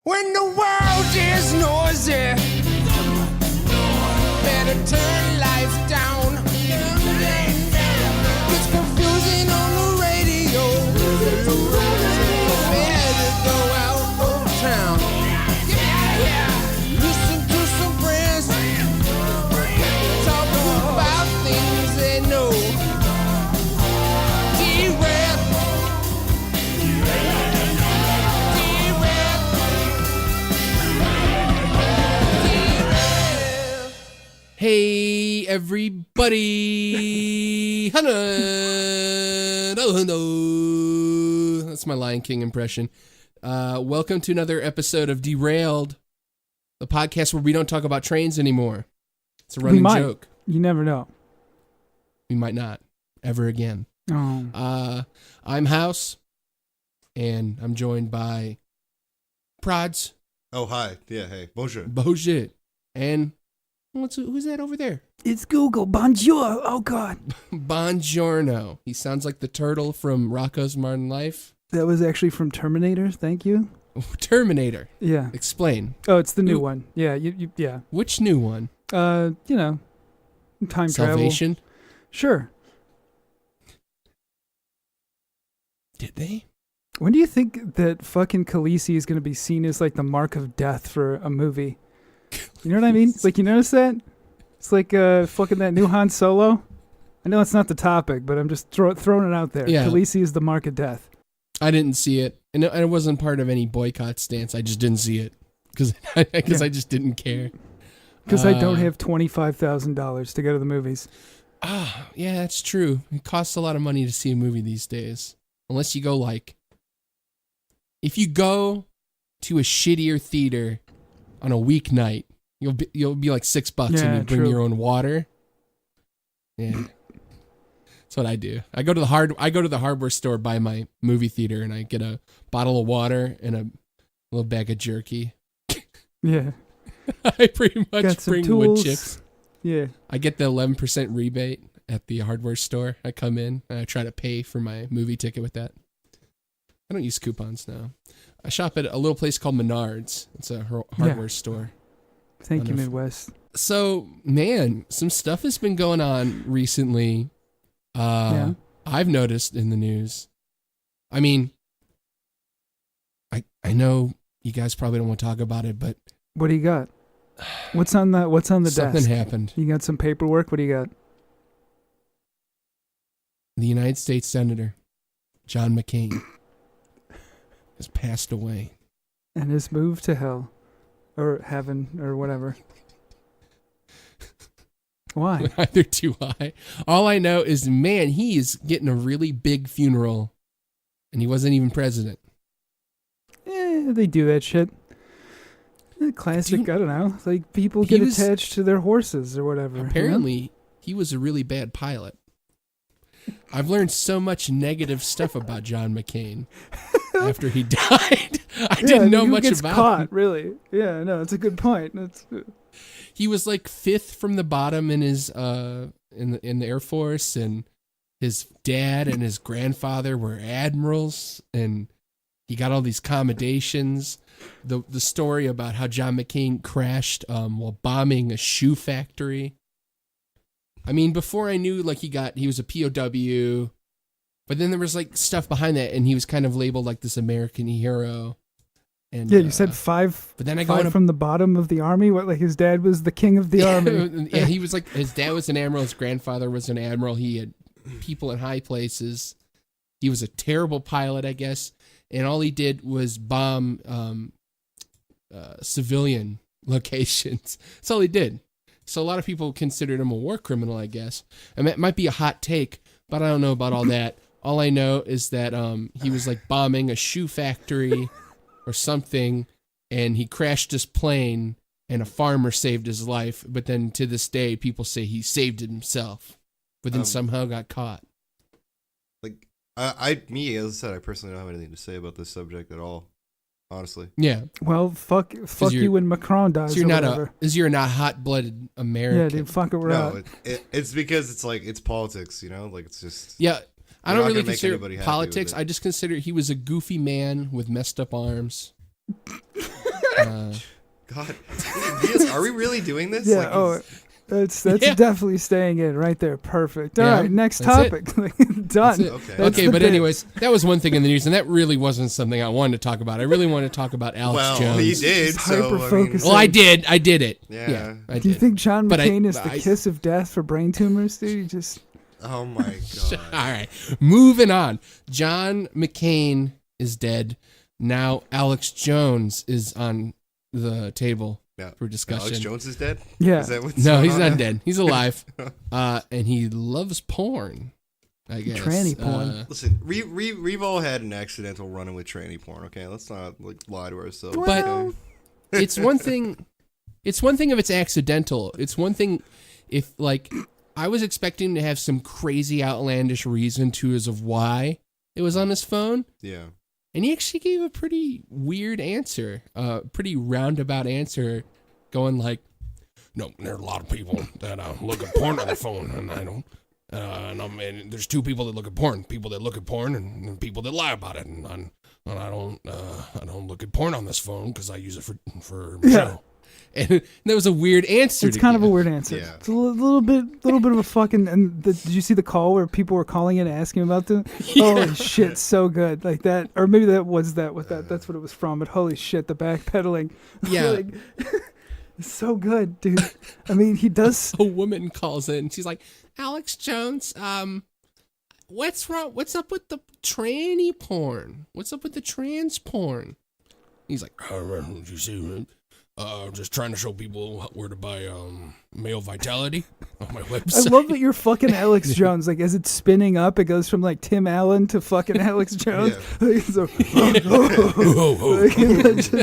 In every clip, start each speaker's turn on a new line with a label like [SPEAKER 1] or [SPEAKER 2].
[SPEAKER 1] When the world is noisy, better turn life down. It's confusing on the radio. Better go out of town. Listen to some friends talk about things they know. Derailed.
[SPEAKER 2] Hey, everybody. Hello. That's my Lion King impression. Welcome to another episode of Derailed, the podcast where we don't talk about trains anymore. It's a running joke.
[SPEAKER 3] You never know.
[SPEAKER 2] We might not ever again.
[SPEAKER 3] Oh.
[SPEAKER 2] I'm Haus, and I'm joined by Prods.
[SPEAKER 4] Oh, hi. Yeah, hey. Bonjour.
[SPEAKER 2] Bullshit. And who's that over there?
[SPEAKER 3] It's Google. Bonjour. Oh, God.
[SPEAKER 2] Buongiorno. He sounds like the turtle from Rocco's Modern Life.
[SPEAKER 3] That was actually from Terminator. Thank you.
[SPEAKER 2] Terminator.
[SPEAKER 3] Yeah.
[SPEAKER 2] Explain.
[SPEAKER 3] Oh, it's the new
[SPEAKER 2] Ooh.
[SPEAKER 3] one. Yeah. Yeah.
[SPEAKER 2] Which new one?
[SPEAKER 3] Time travel.
[SPEAKER 2] Salvation?
[SPEAKER 3] Sure.
[SPEAKER 2] Did they?
[SPEAKER 3] When do you think that fucking Khaleesi is going to be seen as like the mark of death for a movie? You know what I mean? Like, you notice that? It's like fucking that new Han Solo. I know it's not the topic, but I'm just throwing it out there.
[SPEAKER 2] Yeah.
[SPEAKER 3] Khaleesi is the mark of death.
[SPEAKER 2] I didn't see it. And it wasn't part of any boycott stance. I just didn't see it. Because I just didn't care.
[SPEAKER 3] Because I don't have $25,000 to go to the movies.
[SPEAKER 2] Yeah, that's true. It costs a lot of money to see a movie these days. Unless you go if you go to a shittier theater on a weeknight, you'll be like $6 and you bring
[SPEAKER 3] true.
[SPEAKER 2] your own water. Yeah. That's what I do. I go to the hardware store by my movie theater and I get a bottle of water and a little bag of jerky.
[SPEAKER 3] Yeah.
[SPEAKER 2] I pretty much bring wood
[SPEAKER 3] tools.
[SPEAKER 2] chips.
[SPEAKER 3] Yeah.
[SPEAKER 2] I get the 11% rebate at the hardware store. I come in and I try to pay for my movie ticket with that. I don't use coupons now. I shop at a little place called Menards. It's a hardware store.
[SPEAKER 3] Thank you, Midwest.
[SPEAKER 2] So, man, some stuff has been going on recently. I've noticed in the news. I mean, I know you guys probably don't want to talk about it, but
[SPEAKER 3] what do you got? What's on the desk?
[SPEAKER 2] Something happened.
[SPEAKER 3] You got some paperwork? What do you got?
[SPEAKER 2] The United States Senator John McCain has passed away.
[SPEAKER 3] And has moved to hell. Or heaven, or whatever. Why?
[SPEAKER 2] Neither do I. All I know is, man, he is getting a really big funeral, and he wasn't even president.
[SPEAKER 3] They do that shit. Classic, I don't know. Like, people get attached to their horses or whatever.
[SPEAKER 2] Apparently, he was a really bad pilot. I've learned so much negative stuff about John McCain after he died. I didn't know much about
[SPEAKER 3] caught,
[SPEAKER 2] him.
[SPEAKER 3] Really. Yeah, no, it's a good point.
[SPEAKER 2] He was like fifth from the bottom in his in the Air Force, and his dad and his grandfather were admirals, and he got all these commendations. The story about how John McCain crashed while bombing a shoe factory. I mean, before I knew, he was a POW, but then there was stuff behind that, and he was kind of labeled like this American hero. And
[SPEAKER 3] yeah, you said five.
[SPEAKER 2] But then I
[SPEAKER 3] five from the bottom of the army. What, like his dad was the king of the army?
[SPEAKER 2] Yeah, he was his dad was an admiral, his grandfather was an admiral. He had people in high places. He was a terrible pilot, I guess, and all he did was bomb civilian locations. That's all he did. So a lot of people considered him a war criminal, I guess. And that might be a hot take, but I don't know about all that. All I know is that he was bombing a shoe factory or something, and he crashed his plane, and a farmer saved his life. But then to this day, people say he saved it himself, but then somehow got caught.
[SPEAKER 4] As I said, I personally don't have anything to say about this subject at all. Honestly.
[SPEAKER 2] Yeah.
[SPEAKER 3] Well, fuck you when Macron dies.
[SPEAKER 2] So you're not hot-blooded American.
[SPEAKER 3] Yeah, dude, fuck it, we're out.
[SPEAKER 4] It's because it's politics, it's just.
[SPEAKER 2] Yeah, I don't really consider politics. I just consider he was a goofy man with messed up arms.
[SPEAKER 4] God, are we really doing this?
[SPEAKER 3] Yeah.
[SPEAKER 4] Like,
[SPEAKER 3] Oh, that's
[SPEAKER 2] Yeah.
[SPEAKER 3] definitely staying in right there. Perfect. All
[SPEAKER 2] Yeah,
[SPEAKER 3] right. Next
[SPEAKER 2] that's
[SPEAKER 3] topic. Done.
[SPEAKER 2] That's it.
[SPEAKER 4] Okay.
[SPEAKER 3] That's
[SPEAKER 2] Okay,
[SPEAKER 3] the
[SPEAKER 2] but
[SPEAKER 3] bit.
[SPEAKER 2] anyways, that was one thing in the news, and that really wasn't something I wanted to talk about. I really wanted to talk about Alex
[SPEAKER 4] well,
[SPEAKER 2] Jones.
[SPEAKER 4] he did.
[SPEAKER 3] Just
[SPEAKER 4] So I mean,
[SPEAKER 3] hyper-focused.
[SPEAKER 2] Well, I did it.
[SPEAKER 4] Yeah.
[SPEAKER 2] I
[SPEAKER 3] Do you
[SPEAKER 2] did.
[SPEAKER 3] think John
[SPEAKER 2] But
[SPEAKER 3] McCain is the
[SPEAKER 2] I-
[SPEAKER 3] kiss of death for brain tumors, dude? You just
[SPEAKER 4] oh my God.
[SPEAKER 2] All right, moving on. John McCain is dead. Now Alex Jones is on the table
[SPEAKER 4] Yeah.
[SPEAKER 2] for discussion.
[SPEAKER 4] Alex Jones is dead.
[SPEAKER 3] yeah.
[SPEAKER 4] Is that what's
[SPEAKER 2] No,
[SPEAKER 4] going
[SPEAKER 2] he's
[SPEAKER 4] on
[SPEAKER 2] not
[SPEAKER 4] now?
[SPEAKER 2] dead. He's alive, and he loves porn. I guess
[SPEAKER 3] Tranny porn.
[SPEAKER 4] Listen, we've all had an accidental run-in with tranny porn. Okay, let's not lie to ourselves.
[SPEAKER 2] But
[SPEAKER 4] okay?
[SPEAKER 2] it's one thing. It's one thing if it's accidental. It's one thing if like I was expecting to have some crazy outlandish reason to as of why it was on his phone.
[SPEAKER 4] Yeah.
[SPEAKER 2] And he actually gave a pretty weird answer, pretty roundabout answer, going like, "No, there are a lot of people that look at porn on their phone, and I don't. And there's two people that look at porn: people that look at porn, and people that lie about it. And I don't look at porn on this phone because I use it for
[SPEAKER 3] Yeah.
[SPEAKER 2] show." And that was a weird answer.
[SPEAKER 3] It's
[SPEAKER 2] to
[SPEAKER 3] kind of a
[SPEAKER 2] give.
[SPEAKER 3] weird answer.
[SPEAKER 4] Yeah.
[SPEAKER 3] It's a little bit of a fucking. And did you see the call where people were calling in asking about them? Holy shit, so good, like that, or maybe that was that with that. That's what it was from. But holy shit, the backpedaling.
[SPEAKER 2] Yeah.
[SPEAKER 3] Like, it's so good, dude. I mean, he does.
[SPEAKER 2] A woman calls in. She's like, "Alex Jones, what's wrong? What's up with the tranny porn? What's up with the trans porn?" He's like, "Did you see? Just trying to show people where to buy male vitality on my
[SPEAKER 3] I
[SPEAKER 2] website."
[SPEAKER 3] love that you're fucking Alex Jones. Like as it's spinning up, it goes from like Tim Allen to fucking Alex Jones. Like, so, like, and then just-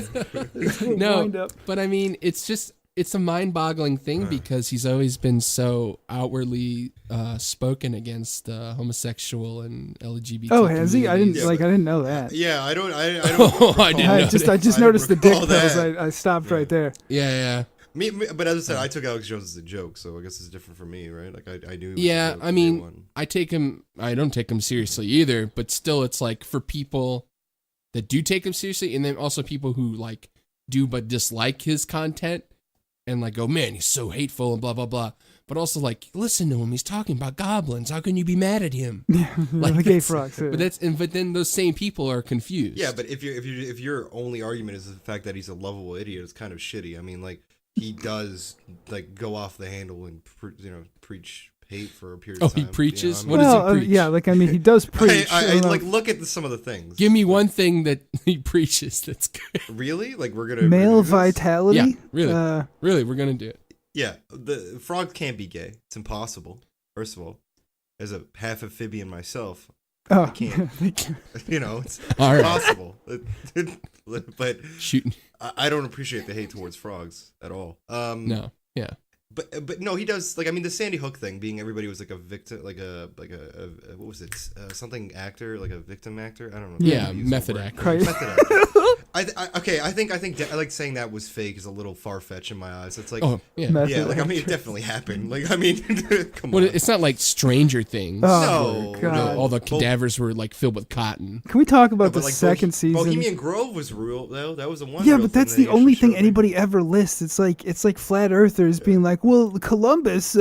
[SPEAKER 3] it's a wind
[SPEAKER 2] No,
[SPEAKER 3] up.
[SPEAKER 2] but I mean, it's a mind-boggling thing because he's always been so outwardly spoken against homosexual and LGBT.
[SPEAKER 3] Oh, has he? I didn't
[SPEAKER 2] communities.
[SPEAKER 4] Yeah,
[SPEAKER 3] like.
[SPEAKER 4] but-
[SPEAKER 3] I didn't know that.
[SPEAKER 4] Yeah, I don't.
[SPEAKER 2] Oh, I didn't know
[SPEAKER 3] I just noticed the dick
[SPEAKER 4] recall
[SPEAKER 3] pills.
[SPEAKER 4] that.
[SPEAKER 3] I stopped right there.
[SPEAKER 2] Yeah.
[SPEAKER 4] But as I said, I took Alex Jones as a joke, so I guess it's different for me, right? Like I knew. He was a
[SPEAKER 2] Yeah,
[SPEAKER 4] joke
[SPEAKER 2] I
[SPEAKER 4] from day
[SPEAKER 2] mean,
[SPEAKER 4] one.
[SPEAKER 2] I don't take him seriously either, but still it's like for people that do take him seriously and then also people who like do but dislike his content and like go, "Man, he's so hateful and blah blah blah." But also like, listen to him, he's talking about goblins. How can you be mad at him?
[SPEAKER 3] Like the gay
[SPEAKER 2] that's-
[SPEAKER 3] frogs. Yeah.
[SPEAKER 2] But then those same people are confused.
[SPEAKER 4] Yeah, but if your only argument is the fact that he's a lovable idiot, it's kind of shitty. I mean, like he does like go off the handle and preach hate for a period of
[SPEAKER 2] he
[SPEAKER 4] time.
[SPEAKER 2] preaches?
[SPEAKER 4] You know
[SPEAKER 2] What
[SPEAKER 4] what
[SPEAKER 2] does
[SPEAKER 3] well,
[SPEAKER 2] he preach?
[SPEAKER 3] yeah, like I mean, he does preach.
[SPEAKER 4] I
[SPEAKER 3] you know,
[SPEAKER 4] like look at some of the things.
[SPEAKER 2] Give me one thing that he preaches that's good.
[SPEAKER 4] Really? Like we're gonna
[SPEAKER 3] male
[SPEAKER 4] review this?
[SPEAKER 3] vitality.
[SPEAKER 2] Yeah, really.
[SPEAKER 3] Uh,
[SPEAKER 2] Really, we're gonna do it.
[SPEAKER 4] Yeah, the frog can't be gay. It's impossible. First of all, as a half amphibian myself,
[SPEAKER 3] oh,
[SPEAKER 4] can't. It's
[SPEAKER 2] All right.
[SPEAKER 4] impossible. But
[SPEAKER 2] Shooting.
[SPEAKER 4] I don't appreciate the hate towards frogs at all.
[SPEAKER 2] No. Yeah.
[SPEAKER 4] But no, he does. Like I mean, the Sandy Hook thing, being everybody was like a victim, like a what was it? Something actor, like a victim actor. I don't know.
[SPEAKER 2] Yeah,
[SPEAKER 4] How to use the
[SPEAKER 2] method
[SPEAKER 4] word.
[SPEAKER 2] actor.
[SPEAKER 3] Christ.
[SPEAKER 4] Method actor. I think I like saying that was fake is a little far fetched in my eyes. It's like,
[SPEAKER 2] Oh, yeah.
[SPEAKER 3] method
[SPEAKER 4] yeah, like I mean, it
[SPEAKER 3] actor.
[SPEAKER 4] definitely happened. Like I mean, come
[SPEAKER 2] Well,
[SPEAKER 4] on.
[SPEAKER 2] it's not like Stranger Things.
[SPEAKER 3] Oh,
[SPEAKER 4] No,
[SPEAKER 3] God.
[SPEAKER 4] no.
[SPEAKER 2] All the cadavers were like filled with cotton.
[SPEAKER 3] Can we talk about
[SPEAKER 4] But,
[SPEAKER 3] the
[SPEAKER 4] like,
[SPEAKER 3] second season?
[SPEAKER 4] Bohemian Grove was real though. That was the one.
[SPEAKER 3] Yeah,
[SPEAKER 4] real
[SPEAKER 3] but
[SPEAKER 4] thing
[SPEAKER 3] that's
[SPEAKER 4] that
[SPEAKER 3] the
[SPEAKER 4] he
[SPEAKER 3] only
[SPEAKER 4] actually
[SPEAKER 3] thing
[SPEAKER 4] showed me.
[SPEAKER 3] anybody ever lists. It's like flat earthers being like, "Well, Columbus, he's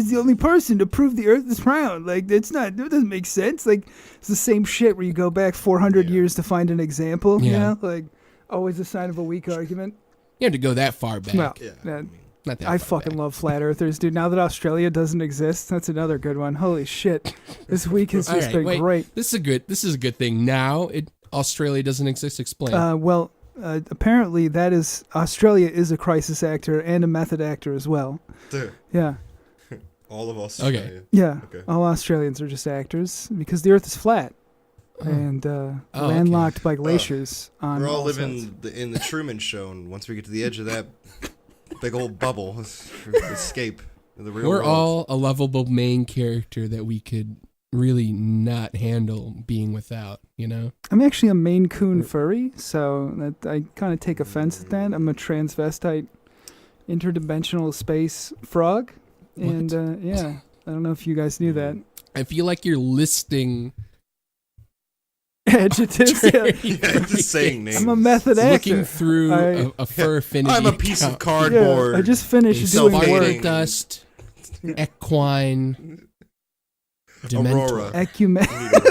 [SPEAKER 3] the only person to prove the Earth is round." Like it doesn't make sense. Like it's the same shit where you go back 400
[SPEAKER 4] Yeah.
[SPEAKER 3] years to find an example. You
[SPEAKER 2] Yeah.
[SPEAKER 3] know, like always a sign of a weak argument.
[SPEAKER 2] You have to go that far back.
[SPEAKER 3] Well,
[SPEAKER 4] Yeah,
[SPEAKER 3] yeah,
[SPEAKER 4] I mean,
[SPEAKER 2] Not that
[SPEAKER 3] I
[SPEAKER 2] far
[SPEAKER 3] fucking
[SPEAKER 2] back.
[SPEAKER 3] love flat earthers, dude. Now that Australia doesn't exist, that's another good one. Holy shit, this week has
[SPEAKER 2] All
[SPEAKER 3] just
[SPEAKER 2] right,
[SPEAKER 3] been
[SPEAKER 2] wait.
[SPEAKER 3] great.
[SPEAKER 2] This is a good thing. Now Australia doesn't exist. Explain.
[SPEAKER 3] Apparently that is Australia is a crisis actor and a method actor as well.
[SPEAKER 4] dude,
[SPEAKER 3] Yeah.
[SPEAKER 4] all of Australia.
[SPEAKER 3] Yeah,
[SPEAKER 4] Okay.
[SPEAKER 3] all Australians are just actors because the Earth is flat and
[SPEAKER 2] okay.
[SPEAKER 3] landlocked by glaciers. On
[SPEAKER 4] We're all
[SPEAKER 3] sides.
[SPEAKER 4] living in the Truman Show, and once we get to the edge of that big old bubble, escape the real
[SPEAKER 2] We're
[SPEAKER 4] world.
[SPEAKER 2] all a lovable main character that we could really not handle being without. You know.
[SPEAKER 3] I'm actually a Maine Coon furry, so that I kind of take offense at that. I'm a transvestite, interdimensional space frog, and yeah, I don't know if you guys knew that.
[SPEAKER 2] I feel like you're listing
[SPEAKER 3] Adjectives. Yeah.
[SPEAKER 4] Yeah, just saying names.
[SPEAKER 3] I'm a method actor.
[SPEAKER 2] Looking through a fur affinity.
[SPEAKER 4] I'm a piece of
[SPEAKER 2] account.
[SPEAKER 4] cardboard.
[SPEAKER 3] Yeah, I just finished
[SPEAKER 2] A
[SPEAKER 3] doing
[SPEAKER 4] self-hating.
[SPEAKER 3] work.
[SPEAKER 2] sparkle dust, equine, Dementor.
[SPEAKER 4] Aurora.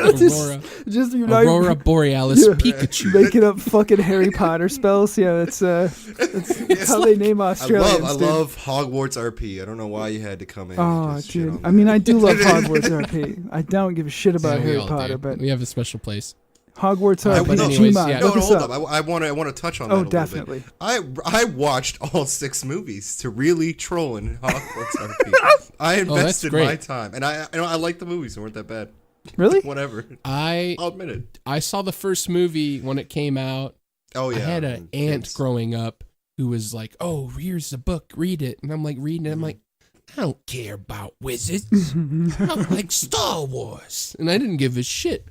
[SPEAKER 2] Aurora,
[SPEAKER 3] Just
[SPEAKER 2] Aurora Borealis,
[SPEAKER 3] Yeah.
[SPEAKER 2] Pikachu.
[SPEAKER 3] making up fucking Harry Potter spells. Yeah, that's how they name Australians.
[SPEAKER 4] I
[SPEAKER 3] dude.
[SPEAKER 4] love Hogwarts RP. I don't know why you had to come in.
[SPEAKER 3] Oh,
[SPEAKER 4] and just shit
[SPEAKER 3] dude.
[SPEAKER 4] on
[SPEAKER 3] I mean,
[SPEAKER 4] that.
[SPEAKER 3] I do love Hogwarts RP. I don't give a shit about
[SPEAKER 2] Yeah, we
[SPEAKER 3] Harry
[SPEAKER 2] all
[SPEAKER 3] Potter,
[SPEAKER 2] do.
[SPEAKER 3] but
[SPEAKER 2] We have a special place.
[SPEAKER 3] Hogwarts
[SPEAKER 2] But
[SPEAKER 3] RP.
[SPEAKER 2] anyways,
[SPEAKER 3] Gmod,
[SPEAKER 2] yeah.
[SPEAKER 4] No,
[SPEAKER 3] look
[SPEAKER 4] no,
[SPEAKER 3] us
[SPEAKER 4] hold
[SPEAKER 3] up.
[SPEAKER 4] up. I want to touch on that.
[SPEAKER 3] Oh,
[SPEAKER 4] a little
[SPEAKER 3] definitely.
[SPEAKER 4] Bit. I watched all 6 movies to really troll in Hogwarts RP. I invested
[SPEAKER 2] great.
[SPEAKER 4] my time, and I like the movies. They weren't that bad.
[SPEAKER 3] Really?
[SPEAKER 4] Whatever.
[SPEAKER 2] I
[SPEAKER 4] I'll admit it.
[SPEAKER 2] saw the first movie when it came out.
[SPEAKER 4] Oh yeah.
[SPEAKER 2] I had an aunt growing up who was like, "Oh, here's the book, read it," and I'm like reading it. I'm like, I don't care about wizards. I like Star Wars, and I didn't give a shit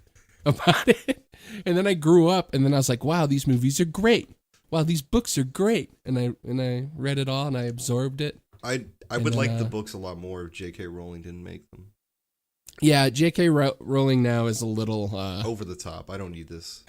[SPEAKER 2] about it. And then I grew up, and then I was like, "Wow, these movies are great. Wow, these books are great." And I read it all, and I absorbed it.
[SPEAKER 4] I
[SPEAKER 2] And
[SPEAKER 4] would
[SPEAKER 2] then,
[SPEAKER 4] like the books a lot more if J.K. Rowling didn't make them.
[SPEAKER 2] Yeah, J.K. Rowling now is a little.
[SPEAKER 4] Over the top. I don't need this.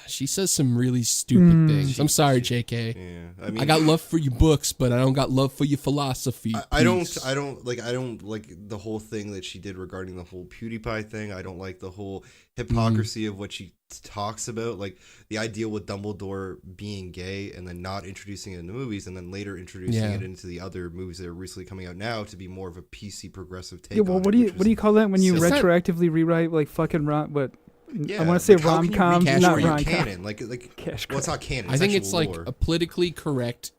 [SPEAKER 2] She says some really stupid things. I'm sorry, J.K.
[SPEAKER 4] Yeah. I mean,
[SPEAKER 2] I got love for your books, but I don't got love for your philosophy.
[SPEAKER 4] I don't
[SPEAKER 2] Peace.
[SPEAKER 4] like the whole thing that she did regarding the whole PewDiePie thing. I don't like the whole hypocrisy of what she talks about, like the idea with Dumbledore being gay and then not introducing it in the movies, and then later introducing it into the other movies that are recently coming out now to be more of a PC progressive take.
[SPEAKER 3] Yeah, well,
[SPEAKER 4] on
[SPEAKER 3] what
[SPEAKER 4] it,
[SPEAKER 3] do
[SPEAKER 4] which
[SPEAKER 3] you call that when you
[SPEAKER 2] silly.
[SPEAKER 3] retroactively rewrite like fucking what?
[SPEAKER 4] Yeah,
[SPEAKER 3] I want to say
[SPEAKER 4] like, how can you
[SPEAKER 3] rom-com,
[SPEAKER 4] recast
[SPEAKER 3] not
[SPEAKER 4] your
[SPEAKER 3] rom-com.
[SPEAKER 4] canon? Like
[SPEAKER 3] Cash
[SPEAKER 4] well, it's not canon.
[SPEAKER 2] I think it's
[SPEAKER 4] actual
[SPEAKER 2] like
[SPEAKER 4] lore.
[SPEAKER 2] a politically correct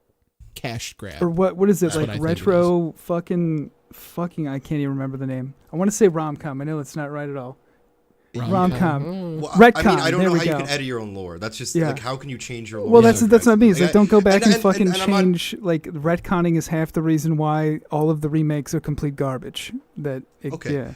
[SPEAKER 2] cash grab.
[SPEAKER 3] Or what is it?
[SPEAKER 2] That's what I
[SPEAKER 3] Like
[SPEAKER 2] think it
[SPEAKER 3] retro fucking I can't even remember the name. I want to say rom-com. I know it's not right at all. Rom-com.
[SPEAKER 2] Oh.
[SPEAKER 4] Well,
[SPEAKER 3] Retcon,
[SPEAKER 4] I mean, I don't
[SPEAKER 3] there
[SPEAKER 4] know
[SPEAKER 3] we
[SPEAKER 4] how you
[SPEAKER 3] go.
[SPEAKER 4] can edit your own lore. That's just
[SPEAKER 3] Yeah.
[SPEAKER 4] like, how can you change your lore?
[SPEAKER 3] Well,
[SPEAKER 4] so
[SPEAKER 3] that's what I mean. It's
[SPEAKER 4] drastically?
[SPEAKER 3] like, don't go back and fucking
[SPEAKER 4] and I'm not-
[SPEAKER 3] change. Like retconning is half the reason why all of the remakes are complete garbage.
[SPEAKER 4] Okay.
[SPEAKER 3] Yeah.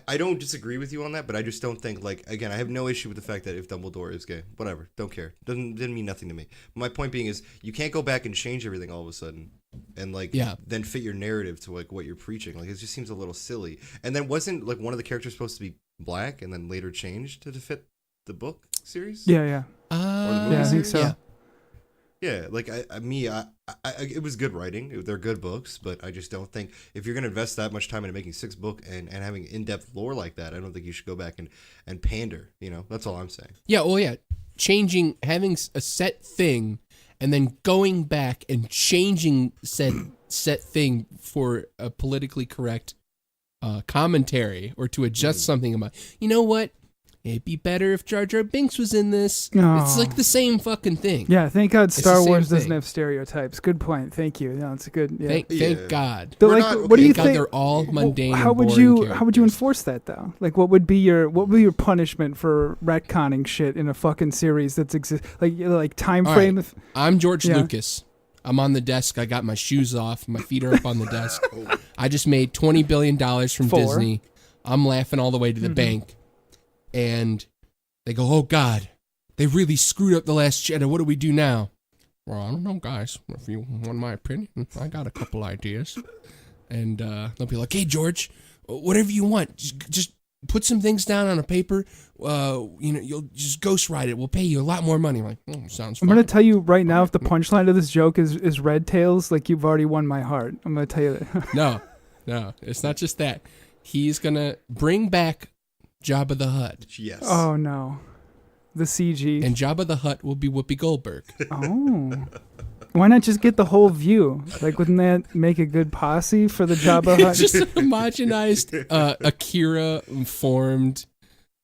[SPEAKER 4] I don't disagree with you on that, but I just don't think, like, again, I have no issue with the fact that if Dumbledore is gay, whatever, don't care, didn't mean nothing to me. My point being is, you can't go back and change everything all of a sudden, and like, then fit your narrative to like what you're preaching. Like, it just seems a little silly. And then wasn't like one of the characters supposed to be black and then later changed to fit the book series?
[SPEAKER 3] Yeah, yeah.
[SPEAKER 4] movie
[SPEAKER 3] I think
[SPEAKER 4] series?
[SPEAKER 3] so.
[SPEAKER 4] Yeah, like I it was good writing. They're good books, but I just don't think if you're gonna invest that much time into making 6 books and having in-depth lore like that, I don't think you should go back and pander. You know, that's all I'm saying.
[SPEAKER 2] Yeah, well, yeah. Having a set thing and then going back and changing said set thing for a politically correct commentary or to adjust something about, you know what? It'd be better if Jar Jar Binks was in this.
[SPEAKER 3] Oh.
[SPEAKER 2] It's like the same fucking thing.
[SPEAKER 3] Yeah, thank God
[SPEAKER 2] the
[SPEAKER 3] Star
[SPEAKER 2] same
[SPEAKER 3] Wars doesn't
[SPEAKER 2] thing.
[SPEAKER 3] have stereotypes. Good point. Thank you. No, it's a good. Yeah.
[SPEAKER 2] Thank God.
[SPEAKER 3] But,
[SPEAKER 4] We're
[SPEAKER 3] like,
[SPEAKER 4] not-
[SPEAKER 3] what do
[SPEAKER 4] okay,
[SPEAKER 3] you
[SPEAKER 2] Thank God
[SPEAKER 3] think?
[SPEAKER 2] they're all mundane
[SPEAKER 3] How
[SPEAKER 2] and
[SPEAKER 3] would
[SPEAKER 2] boring
[SPEAKER 3] you
[SPEAKER 2] characters.
[SPEAKER 3] enforce that though? Like, what would be your punishment for retconning shit in a fucking series that's like time
[SPEAKER 2] All
[SPEAKER 3] frame?
[SPEAKER 2] right. I'm George
[SPEAKER 3] Yeah.
[SPEAKER 2] Lucas. I'm on the desk. I got my shoes off. My feet are up on the desk. I just made $20 billion from
[SPEAKER 3] 4.
[SPEAKER 2] Disney. I'm laughing all the way to the bank. And they go, oh, God, they really screwed up The Last Jedi. What do we do now? Well, I don't know, guys. If you want my opinion, I got a couple ideas. And they'll be like, hey, George, whatever you want. Just put some things down on a paper. You'll just ghostwrite it. We'll pay you a lot more money. I'm like, sounds
[SPEAKER 3] I'm
[SPEAKER 2] fine.
[SPEAKER 3] gonna tell you right now, if the punchline of this joke is Red Tails, like you've already won my heart. I'm gonna tell you that.
[SPEAKER 2] No, it's not just that. He's going to bring back Jabba the Hutt.
[SPEAKER 4] Yes.
[SPEAKER 3] Oh no, the CG.
[SPEAKER 2] And Jabba the Hutt will be Whoopi Goldberg.
[SPEAKER 3] Oh. Why not just get the whole view? Like, wouldn't that make a good posse for the Jabba Hutt?
[SPEAKER 2] Just an homogenized Akira-formed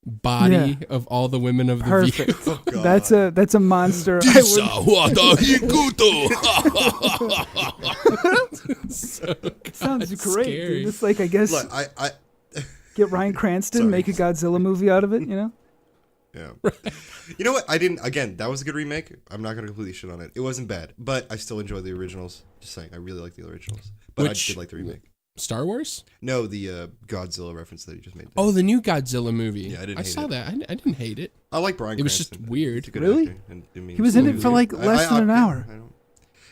[SPEAKER 2] body of all the women of the
[SPEAKER 3] Perfect.
[SPEAKER 2] view.
[SPEAKER 4] God.
[SPEAKER 3] That's a monster. Sounds great,
[SPEAKER 2] scary.
[SPEAKER 3] dude. It's like, I guess,
[SPEAKER 4] Look, I
[SPEAKER 3] get Ryan Cranston,
[SPEAKER 4] Sorry.
[SPEAKER 3] make a Godzilla movie out of it, you know?
[SPEAKER 4] yeah. You know what? I didn't. Again, that was a good remake. I'm not gonna completely shit on it. It wasn't bad, but I still enjoy the originals. Just saying, I really like the originals, but
[SPEAKER 2] Which-
[SPEAKER 4] I did like the remake.
[SPEAKER 2] Star Wars?
[SPEAKER 4] No, the Godzilla reference that you just made.
[SPEAKER 2] Oh, the new Godzilla movie.
[SPEAKER 4] Yeah, I didn't
[SPEAKER 2] I
[SPEAKER 4] hate
[SPEAKER 2] saw
[SPEAKER 4] it.
[SPEAKER 2] that. I didn't hate it.
[SPEAKER 4] I like Bryan.
[SPEAKER 2] It was just
[SPEAKER 4] Cranston.
[SPEAKER 2] weird.
[SPEAKER 4] He's a good
[SPEAKER 3] Really?
[SPEAKER 4] actor, and, I mean,
[SPEAKER 3] He was in it
[SPEAKER 4] he's
[SPEAKER 3] for,
[SPEAKER 4] good.
[SPEAKER 3] like, less than an hour.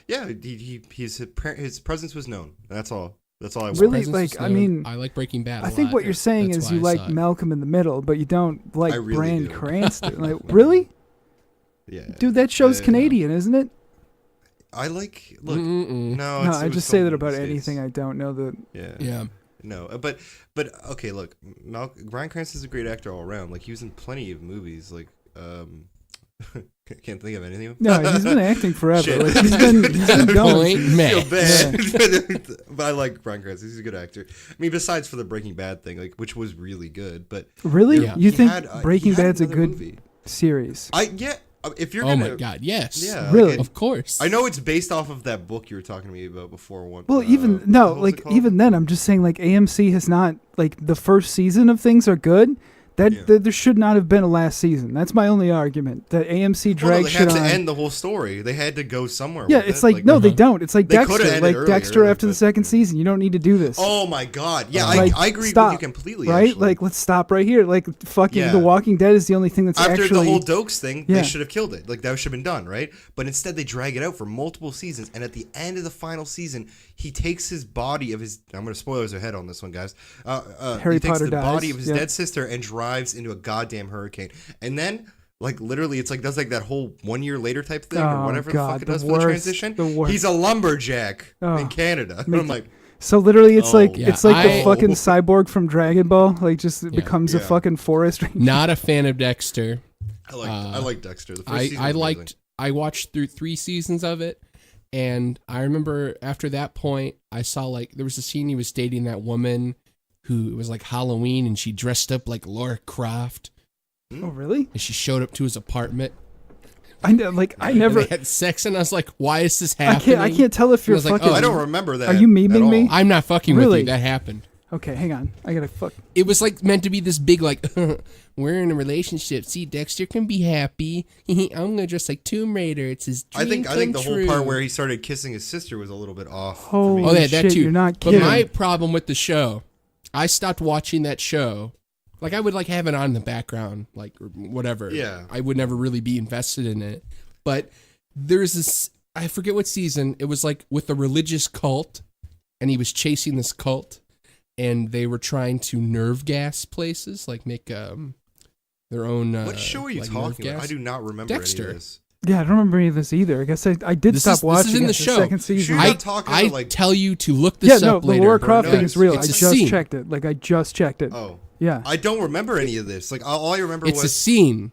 [SPEAKER 4] Yeah, his presence was known. That's all. That's all I want.
[SPEAKER 3] Really?
[SPEAKER 2] Presence
[SPEAKER 3] Like,
[SPEAKER 2] was
[SPEAKER 3] I
[SPEAKER 2] known.
[SPEAKER 3] mean,
[SPEAKER 2] I like Breaking Bad.
[SPEAKER 3] I
[SPEAKER 2] a
[SPEAKER 3] think
[SPEAKER 2] lot.
[SPEAKER 3] what you're saying
[SPEAKER 2] That's
[SPEAKER 3] is
[SPEAKER 2] why
[SPEAKER 3] you
[SPEAKER 2] I
[SPEAKER 3] like
[SPEAKER 2] saw it.
[SPEAKER 3] Malcolm in the Middle, but you don't like
[SPEAKER 4] I really
[SPEAKER 3] Bryan
[SPEAKER 4] do.
[SPEAKER 3] Cranston. Like, really?
[SPEAKER 4] Yeah.
[SPEAKER 3] Dude, that show's
[SPEAKER 4] Yeah.
[SPEAKER 3] Canadian, isn't it?
[SPEAKER 4] I like. Look,
[SPEAKER 2] Mm-mm.
[SPEAKER 4] no.
[SPEAKER 3] No,
[SPEAKER 4] it's,
[SPEAKER 3] I
[SPEAKER 4] it was
[SPEAKER 3] just say that
[SPEAKER 4] filmed in
[SPEAKER 3] about
[SPEAKER 4] the
[SPEAKER 3] anything
[SPEAKER 4] States.
[SPEAKER 3] I don't know. That
[SPEAKER 4] Yeah.
[SPEAKER 2] Yeah.
[SPEAKER 4] No, but okay. Look, Bryan Cranston's a great actor all around. Like he was in plenty of movies. Like can't think of anything.
[SPEAKER 3] no, he's been acting forever.
[SPEAKER 4] Shit.
[SPEAKER 3] Like he's been going.
[SPEAKER 2] Point
[SPEAKER 4] I
[SPEAKER 2] man.
[SPEAKER 4] feel bad. But I like Bryan Cranston. He's a good actor. I mean, besides for the Breaking Bad thing, like which was really good. But
[SPEAKER 3] Really,
[SPEAKER 2] Yeah.
[SPEAKER 3] you
[SPEAKER 4] he
[SPEAKER 3] think
[SPEAKER 4] had,
[SPEAKER 3] Breaking
[SPEAKER 4] he had
[SPEAKER 3] Bad's a
[SPEAKER 4] another
[SPEAKER 3] good
[SPEAKER 4] movie.
[SPEAKER 3] series?
[SPEAKER 4] If you're
[SPEAKER 2] Oh
[SPEAKER 4] gonna,
[SPEAKER 2] my god, yes.
[SPEAKER 4] yeah,
[SPEAKER 3] Really?
[SPEAKER 2] Of course.
[SPEAKER 4] I know it's based off of that book you were talking to me about before.
[SPEAKER 3] Well, even
[SPEAKER 4] what
[SPEAKER 3] no,
[SPEAKER 4] the hell is it
[SPEAKER 3] like
[SPEAKER 4] called?
[SPEAKER 3] even then, I'm just saying, like AMC has not like the first season of things are good. That
[SPEAKER 4] Yeah.
[SPEAKER 3] there should not have been a last season. That's my only argument. That AMC
[SPEAKER 4] Well, no,
[SPEAKER 3] dragged
[SPEAKER 4] they
[SPEAKER 3] shit
[SPEAKER 4] had to
[SPEAKER 3] on.
[SPEAKER 4] end the whole story. They had to go somewhere.
[SPEAKER 3] Yeah,
[SPEAKER 4] with
[SPEAKER 3] it's
[SPEAKER 4] it.
[SPEAKER 3] like no, they
[SPEAKER 2] Uh-huh.
[SPEAKER 3] don't. It's like
[SPEAKER 4] They coulda
[SPEAKER 3] Dexter.
[SPEAKER 4] ended
[SPEAKER 3] Like
[SPEAKER 4] earlier,
[SPEAKER 3] Dexter after the
[SPEAKER 4] but-
[SPEAKER 3] second season. You don't need to do this.
[SPEAKER 4] Oh my god! Yeah,
[SPEAKER 3] Like,
[SPEAKER 4] I agree
[SPEAKER 3] stop,
[SPEAKER 4] with you completely.
[SPEAKER 3] right?
[SPEAKER 4] Actually.
[SPEAKER 3] Like, let's stop right here. Like, fucking
[SPEAKER 4] Yeah.
[SPEAKER 3] The Walking Dead is the only thing that's
[SPEAKER 4] after
[SPEAKER 3] actually.
[SPEAKER 4] the whole Dokes thing,
[SPEAKER 3] Yeah.
[SPEAKER 4] they should have killed it. Like that should have been done, right? But instead, they drag it out for multiple seasons, and at the end of the final season, he takes his body of his. I'm going to spoilers ahead on this one, guys.
[SPEAKER 3] Harry
[SPEAKER 4] he takes
[SPEAKER 3] Potter
[SPEAKER 4] the
[SPEAKER 3] dies,
[SPEAKER 4] body of his
[SPEAKER 3] yep.
[SPEAKER 4] dead sister and drives into a goddamn hurricane, and then. Like literally, it's like does like that whole 1 year later type thing or
[SPEAKER 3] Oh,
[SPEAKER 4] whatever
[SPEAKER 3] God,
[SPEAKER 4] the fuck it
[SPEAKER 3] the
[SPEAKER 4] does for the
[SPEAKER 3] worst,
[SPEAKER 4] transition.
[SPEAKER 3] the worst.
[SPEAKER 4] He's a lumberjack
[SPEAKER 3] Oh,
[SPEAKER 4] in Canada. And I'm like,
[SPEAKER 3] So literally, it's
[SPEAKER 4] Oh.
[SPEAKER 3] like
[SPEAKER 2] Yeah,
[SPEAKER 3] it's like the
[SPEAKER 2] I-
[SPEAKER 3] fucking cyborg from Dragon Ball. Like, just becomes a
[SPEAKER 4] Yeah.
[SPEAKER 3] fucking forest ranger.
[SPEAKER 2] Not a fan of Dexter.
[SPEAKER 4] I like Dexter. The first
[SPEAKER 2] I,
[SPEAKER 4] season
[SPEAKER 2] I
[SPEAKER 4] was
[SPEAKER 2] liked
[SPEAKER 4] amazing.
[SPEAKER 2] I watched through 3 seasons of it, and I remember after that point I saw like there was a scene he was dating that woman who it was like Halloween and she dressed up like Laura Croft
[SPEAKER 3] Oh, really?
[SPEAKER 2] and she showed up to his apartment.
[SPEAKER 3] I know. Like, I
[SPEAKER 2] And
[SPEAKER 3] never.
[SPEAKER 2] they had sex and I was like, why is this
[SPEAKER 3] I
[SPEAKER 2] happening?
[SPEAKER 3] can't tell if
[SPEAKER 2] I
[SPEAKER 3] you're
[SPEAKER 2] was like,
[SPEAKER 3] fucking.
[SPEAKER 2] oh,
[SPEAKER 4] I don't remember that.
[SPEAKER 3] Are you memeing
[SPEAKER 4] at all.
[SPEAKER 3] me?
[SPEAKER 2] I'm not fucking with
[SPEAKER 3] Really?
[SPEAKER 2] you. That happened.
[SPEAKER 3] Okay, hang on. I gotta fuck.
[SPEAKER 2] It was like meant to be this big like we're in a relationship. See, Dexter can be happy. I'm gonna dress like Tomb Raider. It's his dream
[SPEAKER 4] I think the
[SPEAKER 2] come
[SPEAKER 4] whole part
[SPEAKER 2] true.
[SPEAKER 4] where he started kissing his sister was a little bit off. for
[SPEAKER 3] Holy
[SPEAKER 4] me.
[SPEAKER 2] Oh yeah, that
[SPEAKER 3] shit,
[SPEAKER 2] too.
[SPEAKER 3] you're not
[SPEAKER 2] But
[SPEAKER 3] kidding.
[SPEAKER 2] my problem with the show, I stopped watching that show. Like I would like have it on in the background, like or whatever.
[SPEAKER 4] Yeah.
[SPEAKER 2] I would never really be invested in it. But there's this I forget what season. It was like with a religious cult, and he was chasing this cult, and they were trying to nerve gas places, like make their own.
[SPEAKER 4] What show are you
[SPEAKER 2] like nerve
[SPEAKER 4] talking about?
[SPEAKER 2] gas.
[SPEAKER 4] I do not remember
[SPEAKER 2] Dexter.
[SPEAKER 4] any of this.
[SPEAKER 3] Yeah, I don't remember any of this either. I guess I did
[SPEAKER 2] This
[SPEAKER 3] stop
[SPEAKER 2] is
[SPEAKER 3] watching
[SPEAKER 2] in
[SPEAKER 3] it
[SPEAKER 2] the
[SPEAKER 3] the
[SPEAKER 2] show.
[SPEAKER 3] second season.
[SPEAKER 4] You're
[SPEAKER 2] I
[SPEAKER 4] not talking
[SPEAKER 2] I
[SPEAKER 4] about, like-
[SPEAKER 2] tell you to look this
[SPEAKER 3] Yeah, no,
[SPEAKER 2] up
[SPEAKER 3] the
[SPEAKER 2] later.
[SPEAKER 3] Laura Croft
[SPEAKER 4] No,
[SPEAKER 3] thing is real.
[SPEAKER 2] it's
[SPEAKER 3] I
[SPEAKER 2] a
[SPEAKER 3] just
[SPEAKER 2] scene.
[SPEAKER 3] checked it. Like, I just checked it.
[SPEAKER 4] Oh,
[SPEAKER 3] Yeah.
[SPEAKER 4] I don't remember any of this. Like all I remember
[SPEAKER 2] It's a
[SPEAKER 4] was
[SPEAKER 2] scene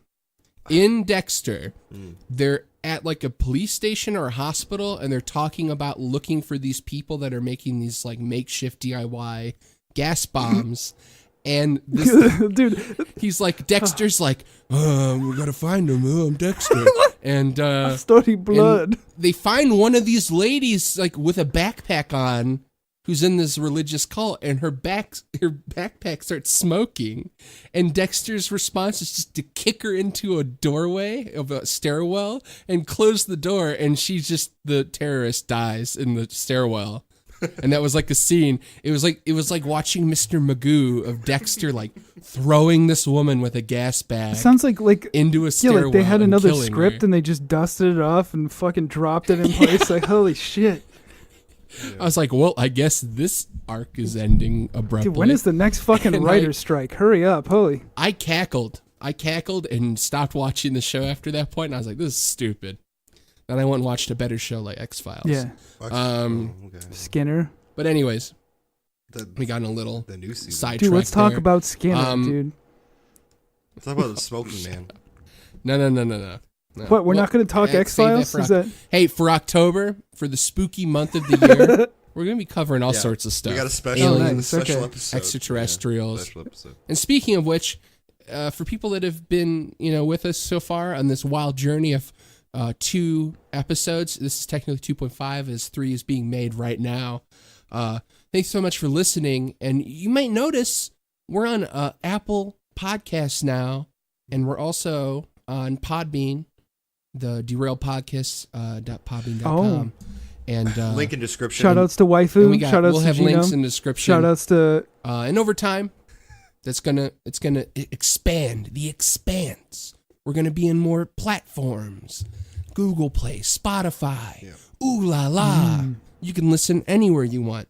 [SPEAKER 2] in Dexter.
[SPEAKER 4] Hmm.
[SPEAKER 2] They're at like a police station or a hospital, and they're talking about looking for these people that are making these like makeshift DIY gas bombs. And this,
[SPEAKER 3] Dude,
[SPEAKER 2] he's like, Dexter's like, we gotta find him. I'm Dexter. And
[SPEAKER 3] story blood.
[SPEAKER 2] they find one of these ladies like with a backpack on who's in this religious cult, and her backpack starts smoking, and Dexter's response is just to kick her into a doorway of a stairwell and close the door, and the terrorist dies in the stairwell. And that was like a scene. It was like watching Mr. Magoo of Dexter like throwing this woman with a gas bag
[SPEAKER 3] Sounds like
[SPEAKER 2] into a
[SPEAKER 3] yeah,
[SPEAKER 2] stairwell.
[SPEAKER 3] like they had
[SPEAKER 2] and
[SPEAKER 3] another
[SPEAKER 2] killing
[SPEAKER 3] script
[SPEAKER 2] her.
[SPEAKER 3] and they just dusted it off and fucking dropped it in place. Like, holy shit.
[SPEAKER 2] I was like, well, I guess this arc is ending abruptly.
[SPEAKER 3] Dude, when is the next fucking
[SPEAKER 2] And
[SPEAKER 3] writer's strike? Hurry up. Holy.
[SPEAKER 2] I cackled and stopped watching the show after that point, and I was like, this is stupid. Then I went and watched a better show like X-Files.
[SPEAKER 3] Yeah.
[SPEAKER 4] okay.
[SPEAKER 3] Skinner.
[SPEAKER 2] But anyways,
[SPEAKER 4] the,
[SPEAKER 2] we got in a little
[SPEAKER 4] the new season.
[SPEAKER 2] sidetrack.
[SPEAKER 3] Dude, let's talk
[SPEAKER 2] there.
[SPEAKER 3] about Skinner, dude.
[SPEAKER 4] Let's talk about the smoking man.
[SPEAKER 2] No.
[SPEAKER 3] What, we're not going to talk
[SPEAKER 2] save that
[SPEAKER 3] X-Files?
[SPEAKER 2] for
[SPEAKER 3] Is that...
[SPEAKER 2] Hey, for October, for the spooky month of the year, we're going to be covering all
[SPEAKER 4] Yeah.
[SPEAKER 2] sorts of stuff.
[SPEAKER 4] We got a special,
[SPEAKER 2] Aliens,
[SPEAKER 3] nice,
[SPEAKER 4] special
[SPEAKER 3] okay.
[SPEAKER 4] episode.
[SPEAKER 2] Extraterrestrials.
[SPEAKER 4] Yeah, special episode.
[SPEAKER 2] And speaking of which, for people that have been, with us so far on this wild journey of 2 episodes, this is technically 2.5 as 3 is being made right now. Thanks so much for listening. And you might notice we're on Apple Podcasts now, and we're also on Podbean, the Derailed Podcast, .podbean.com. And
[SPEAKER 4] Link in description.
[SPEAKER 3] Shout outs to
[SPEAKER 2] and
[SPEAKER 3] Waifu. Shout outs
[SPEAKER 2] we'll
[SPEAKER 3] to
[SPEAKER 2] have
[SPEAKER 3] Gino.
[SPEAKER 2] links in the description.
[SPEAKER 3] Shout outs to...
[SPEAKER 2] And over time, it's gonna expand. The expanse. We're gonna be in more platforms. Google Play, Spotify.
[SPEAKER 4] Yeah.
[SPEAKER 2] Ooh la la. You can listen anywhere you want.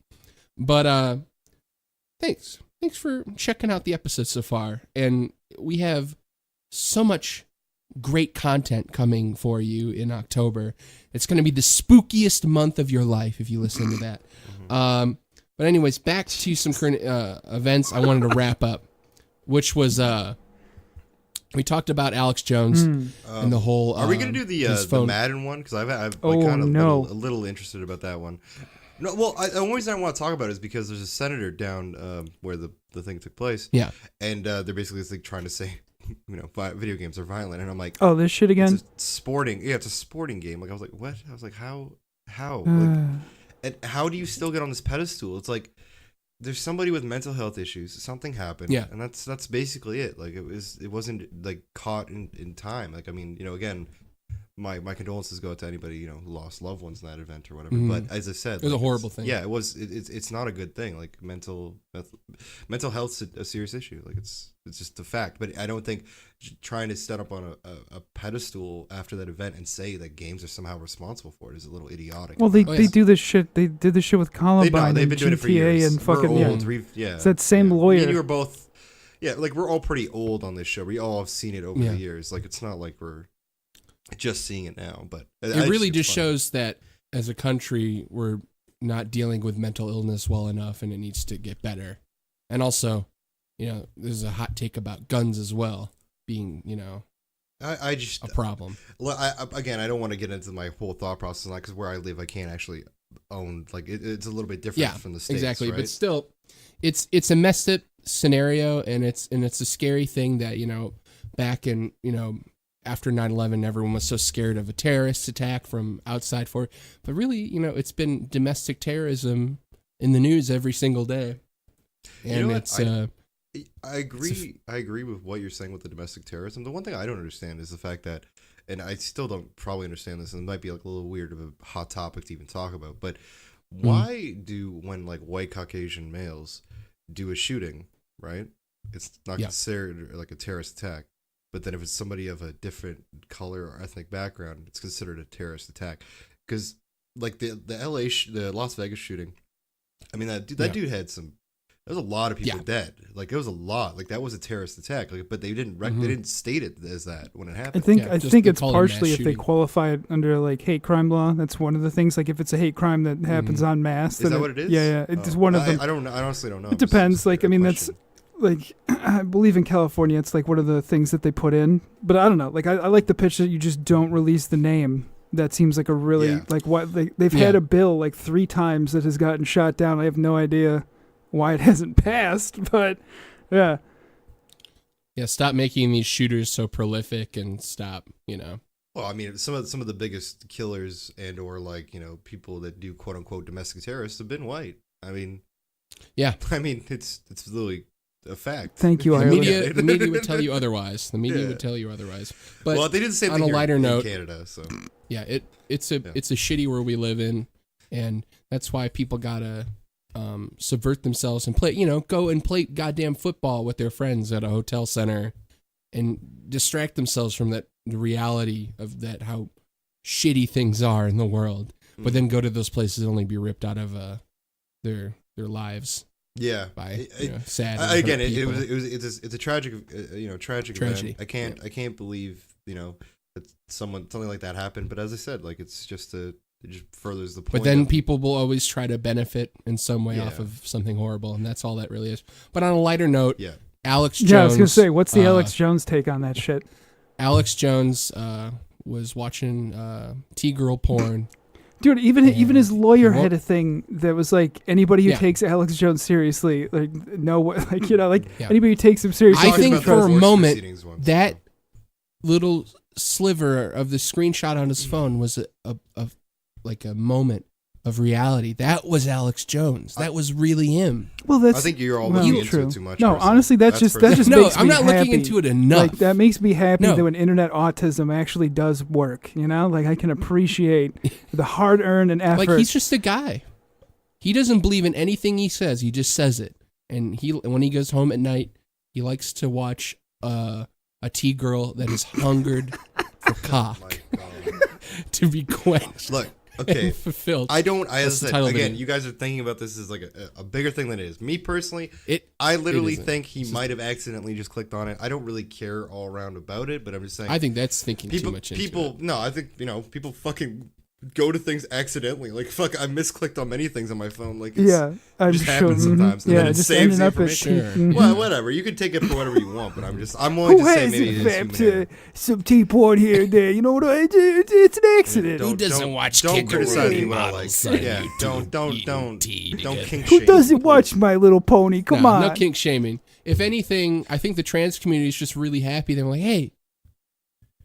[SPEAKER 2] But thanks for checking out the episode so far, and we have so much great content coming for you in October. It's going to be the spookiest month of your life if you listen to that. But anyways, back to some current events I wanted to wrap up, which was we talked about Alex Jones and the whole.
[SPEAKER 4] Are we going to do the Madden one? Because I've like, kind of a little interested about that one. No, well, the only reason I want to talk about it is because there's a senator down where the thing took place.
[SPEAKER 2] Yeah,
[SPEAKER 4] and they're basically like trying to say, video games are violent, and I'm like,
[SPEAKER 3] oh, this shit again.
[SPEAKER 4] It's a sporting game. Like I was like, what? I was like, how? Like, and how do you still get on this pedestal? It's like there's somebody with mental health issues. Something happened.
[SPEAKER 2] Yeah.
[SPEAKER 4] And that's basically it. Like it wasn't like caught in time. Like, I mean, again, my condolences go out to anybody, who lost loved ones in that event or whatever. But as I said,
[SPEAKER 2] it was a horrible thing.
[SPEAKER 4] Yeah, it was. It's not a good thing. Like mental health's a serious issue. Like it's just a fact. But I don't think trying to set up on a pedestal after that event and say that games are somehow responsible for it is a little idiotic.
[SPEAKER 3] Well, they do this shit. They did this shit with Columbine
[SPEAKER 4] they've
[SPEAKER 3] and
[SPEAKER 4] been doing
[SPEAKER 3] GTA
[SPEAKER 4] it for years.
[SPEAKER 3] and fucking
[SPEAKER 4] we're old.
[SPEAKER 3] It's that same lawyer.
[SPEAKER 4] Me and you are both. Yeah, like we're all pretty old on this show. We all have seen it over the years. Like it's not like we're just seeing it now, but
[SPEAKER 2] it really just shows that as a country we're not dealing with mental illness well enough, and it needs to get better. And also, there's a hot take about guns as well being,
[SPEAKER 4] I just
[SPEAKER 2] a problem.
[SPEAKER 4] Well, I don't want to get into my whole thought process because where I live, I can't actually own it's a little bit different from the States.
[SPEAKER 2] Exactly,
[SPEAKER 4] right?
[SPEAKER 2] but still, it's a messed up scenario, and it's a scary thing that back in after 9/11, everyone was so scared of a terrorist attack from outside but really, it's been domestic terrorism in the news every single day. And
[SPEAKER 4] I agree with what you're saying with the domestic terrorism. The one thing I don't understand is the fact that, and I still don't probably understand this, and it might be like a little weird of a hot topic to even talk about, but why when like white Caucasian males do a shooting, right? It's not considered like a terrorist attack. But then if it's somebody of a different color or ethnic background, it's considered a terrorist attack. Because like the Las Vegas shooting, I mean that dude had there was a lot of people dead. Like it was a lot. Like that was a terrorist attack. Like, but they didn't state it as that when it happened.
[SPEAKER 3] I think it's partially if they qualify it under like hate crime law. That's one of the things. Like if it's a hate crime that happens en masse.
[SPEAKER 4] Is that what it is?
[SPEAKER 3] Yeah. It's one of them.
[SPEAKER 4] I honestly don't know.
[SPEAKER 3] It depends. Like I mean that's. Like, I believe in California, it's like one of the things that they put in. But I don't know. Like, I like the pitch that you just don't release the name. That seems like a really, like, what they've had a bill like 3 times that has gotten shot down. I have no idea why it hasn't passed, but yeah.
[SPEAKER 2] Yeah, stop making these shooters so prolific and stop,
[SPEAKER 4] Well, I mean, some of the biggest killers and or like, people that do quote unquote domestic terrorists have been white. I mean, it's literally a fact.
[SPEAKER 3] Thank you,
[SPEAKER 2] the media would tell you otherwise. But
[SPEAKER 4] they did the same
[SPEAKER 2] on
[SPEAKER 4] thing
[SPEAKER 2] a lighter note,
[SPEAKER 4] in Canada. So
[SPEAKER 2] it's a shitty world we live in, and that's why people gotta subvert themselves and play. Go and play goddamn football with their friends at a hotel center, and distract themselves from the reality of that how shitty things are in the world. But then go to those places and only be ripped out of their lives.
[SPEAKER 4] Yeah,
[SPEAKER 2] by sad.
[SPEAKER 4] Again, it's a tragic, tragic
[SPEAKER 2] tragedy.
[SPEAKER 4] Event. I can't believe that something like that happened. But as I said, like it just furthers the point.
[SPEAKER 2] But then people will always try to benefit in some way off of something horrible, and that's all that really is. But on a lighter note, Alex Jones.
[SPEAKER 3] Yeah, I was gonna say, what's the Alex Jones take on that shit?
[SPEAKER 2] Alex Jones was watching T-girl porn.
[SPEAKER 3] Dude, even his lawyer had a thing that was like anybody who takes Alex Jones seriously, like anybody who takes him seriously.
[SPEAKER 2] I think for a moment that little sliver of the screenshot on his phone was a moment of reality. That was Alex Jones. That was really him.
[SPEAKER 3] Well,
[SPEAKER 4] I think you're all looking into it too much.
[SPEAKER 3] No,
[SPEAKER 4] personally.
[SPEAKER 3] honestly, that just makes me happy.
[SPEAKER 2] I'm not looking into it enough.
[SPEAKER 3] Like that makes me happy that when internet autism actually does work. Like I can appreciate the hard-earned and effort.
[SPEAKER 2] Like he's just a guy. He doesn't believe in anything he says. He just says it. And when he goes home at night, he likes to watch a T-girl that is hungered for cock to be quenched.
[SPEAKER 4] Look. Okay.
[SPEAKER 2] and fulfilled.
[SPEAKER 4] I don't.
[SPEAKER 2] That's
[SPEAKER 4] As
[SPEAKER 2] the
[SPEAKER 4] I said,
[SPEAKER 2] title of the
[SPEAKER 4] again,
[SPEAKER 2] game.
[SPEAKER 4] you guys are thinking about this as like a bigger thing than it is. Me personally,
[SPEAKER 2] It.
[SPEAKER 4] I literally
[SPEAKER 2] isn't.
[SPEAKER 4] think he might have accidentally just clicked on it. I don't really care all around about it, but I'm just saying.
[SPEAKER 2] I think that's thinking
[SPEAKER 4] people,
[SPEAKER 2] too much into
[SPEAKER 4] people.
[SPEAKER 2] it.
[SPEAKER 4] No, I think people fucking go to things accidentally. Like fuck, I misclicked on many things on my phone. Like it's,
[SPEAKER 3] Yeah, I'm
[SPEAKER 4] just
[SPEAKER 3] sure.
[SPEAKER 4] happens sometimes, and
[SPEAKER 3] Yeah,
[SPEAKER 4] then it
[SPEAKER 3] just
[SPEAKER 4] saves
[SPEAKER 3] ending
[SPEAKER 4] the
[SPEAKER 3] up at
[SPEAKER 4] information.
[SPEAKER 2] Sure.
[SPEAKER 4] Well, whatever. You can take it for whatever you want, but I'm willing
[SPEAKER 3] Who
[SPEAKER 4] to say
[SPEAKER 3] has
[SPEAKER 4] maybe
[SPEAKER 3] it,
[SPEAKER 4] it is
[SPEAKER 3] Fab,
[SPEAKER 4] human error.
[SPEAKER 3] some T-porn here and there? You know what? It's an accident.
[SPEAKER 2] Who doesn't watch
[SPEAKER 4] Don't
[SPEAKER 2] kangaroo
[SPEAKER 4] criticize me what I like.
[SPEAKER 2] models on
[SPEAKER 4] Yeah,
[SPEAKER 2] YouTube
[SPEAKER 4] don't
[SPEAKER 2] eating tea together?
[SPEAKER 4] kink
[SPEAKER 3] Who
[SPEAKER 4] shame.
[SPEAKER 3] doesn't watch My Little Pony? Come
[SPEAKER 2] no,
[SPEAKER 3] on.
[SPEAKER 2] no kink shaming. If anything, I think the trans community is just really happy. They're like, hey,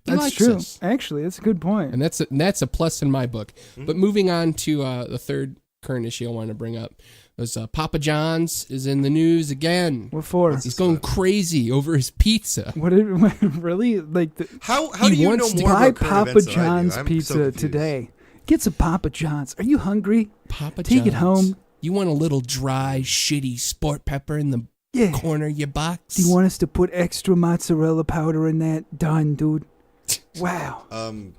[SPEAKER 2] he
[SPEAKER 3] That's
[SPEAKER 2] likes
[SPEAKER 3] true.
[SPEAKER 2] us.
[SPEAKER 3] Actually, that's a good point.
[SPEAKER 2] And that's a plus in my book. But moving on to the third current issue I wanted to bring up was Papa John's is in the news again.
[SPEAKER 3] What for?
[SPEAKER 2] He's going crazy over his pizza.
[SPEAKER 3] What really like the
[SPEAKER 4] How
[SPEAKER 2] He
[SPEAKER 4] do you know
[SPEAKER 2] wants to
[SPEAKER 4] more
[SPEAKER 3] buy
[SPEAKER 4] about current
[SPEAKER 3] Papa
[SPEAKER 4] events than I do?
[SPEAKER 3] John's
[SPEAKER 4] I'm so
[SPEAKER 3] pizza
[SPEAKER 4] confused.
[SPEAKER 3] today? Get some Papa John's. Are you hungry?
[SPEAKER 2] Papa
[SPEAKER 3] Take it
[SPEAKER 2] John's.
[SPEAKER 3] home.
[SPEAKER 2] You want a little dry, shitty sport pepper in the
[SPEAKER 3] Yeah.
[SPEAKER 2] corner of your box?
[SPEAKER 3] Do you want us to put extra mozzarella powder in that? Done, dude. Wow.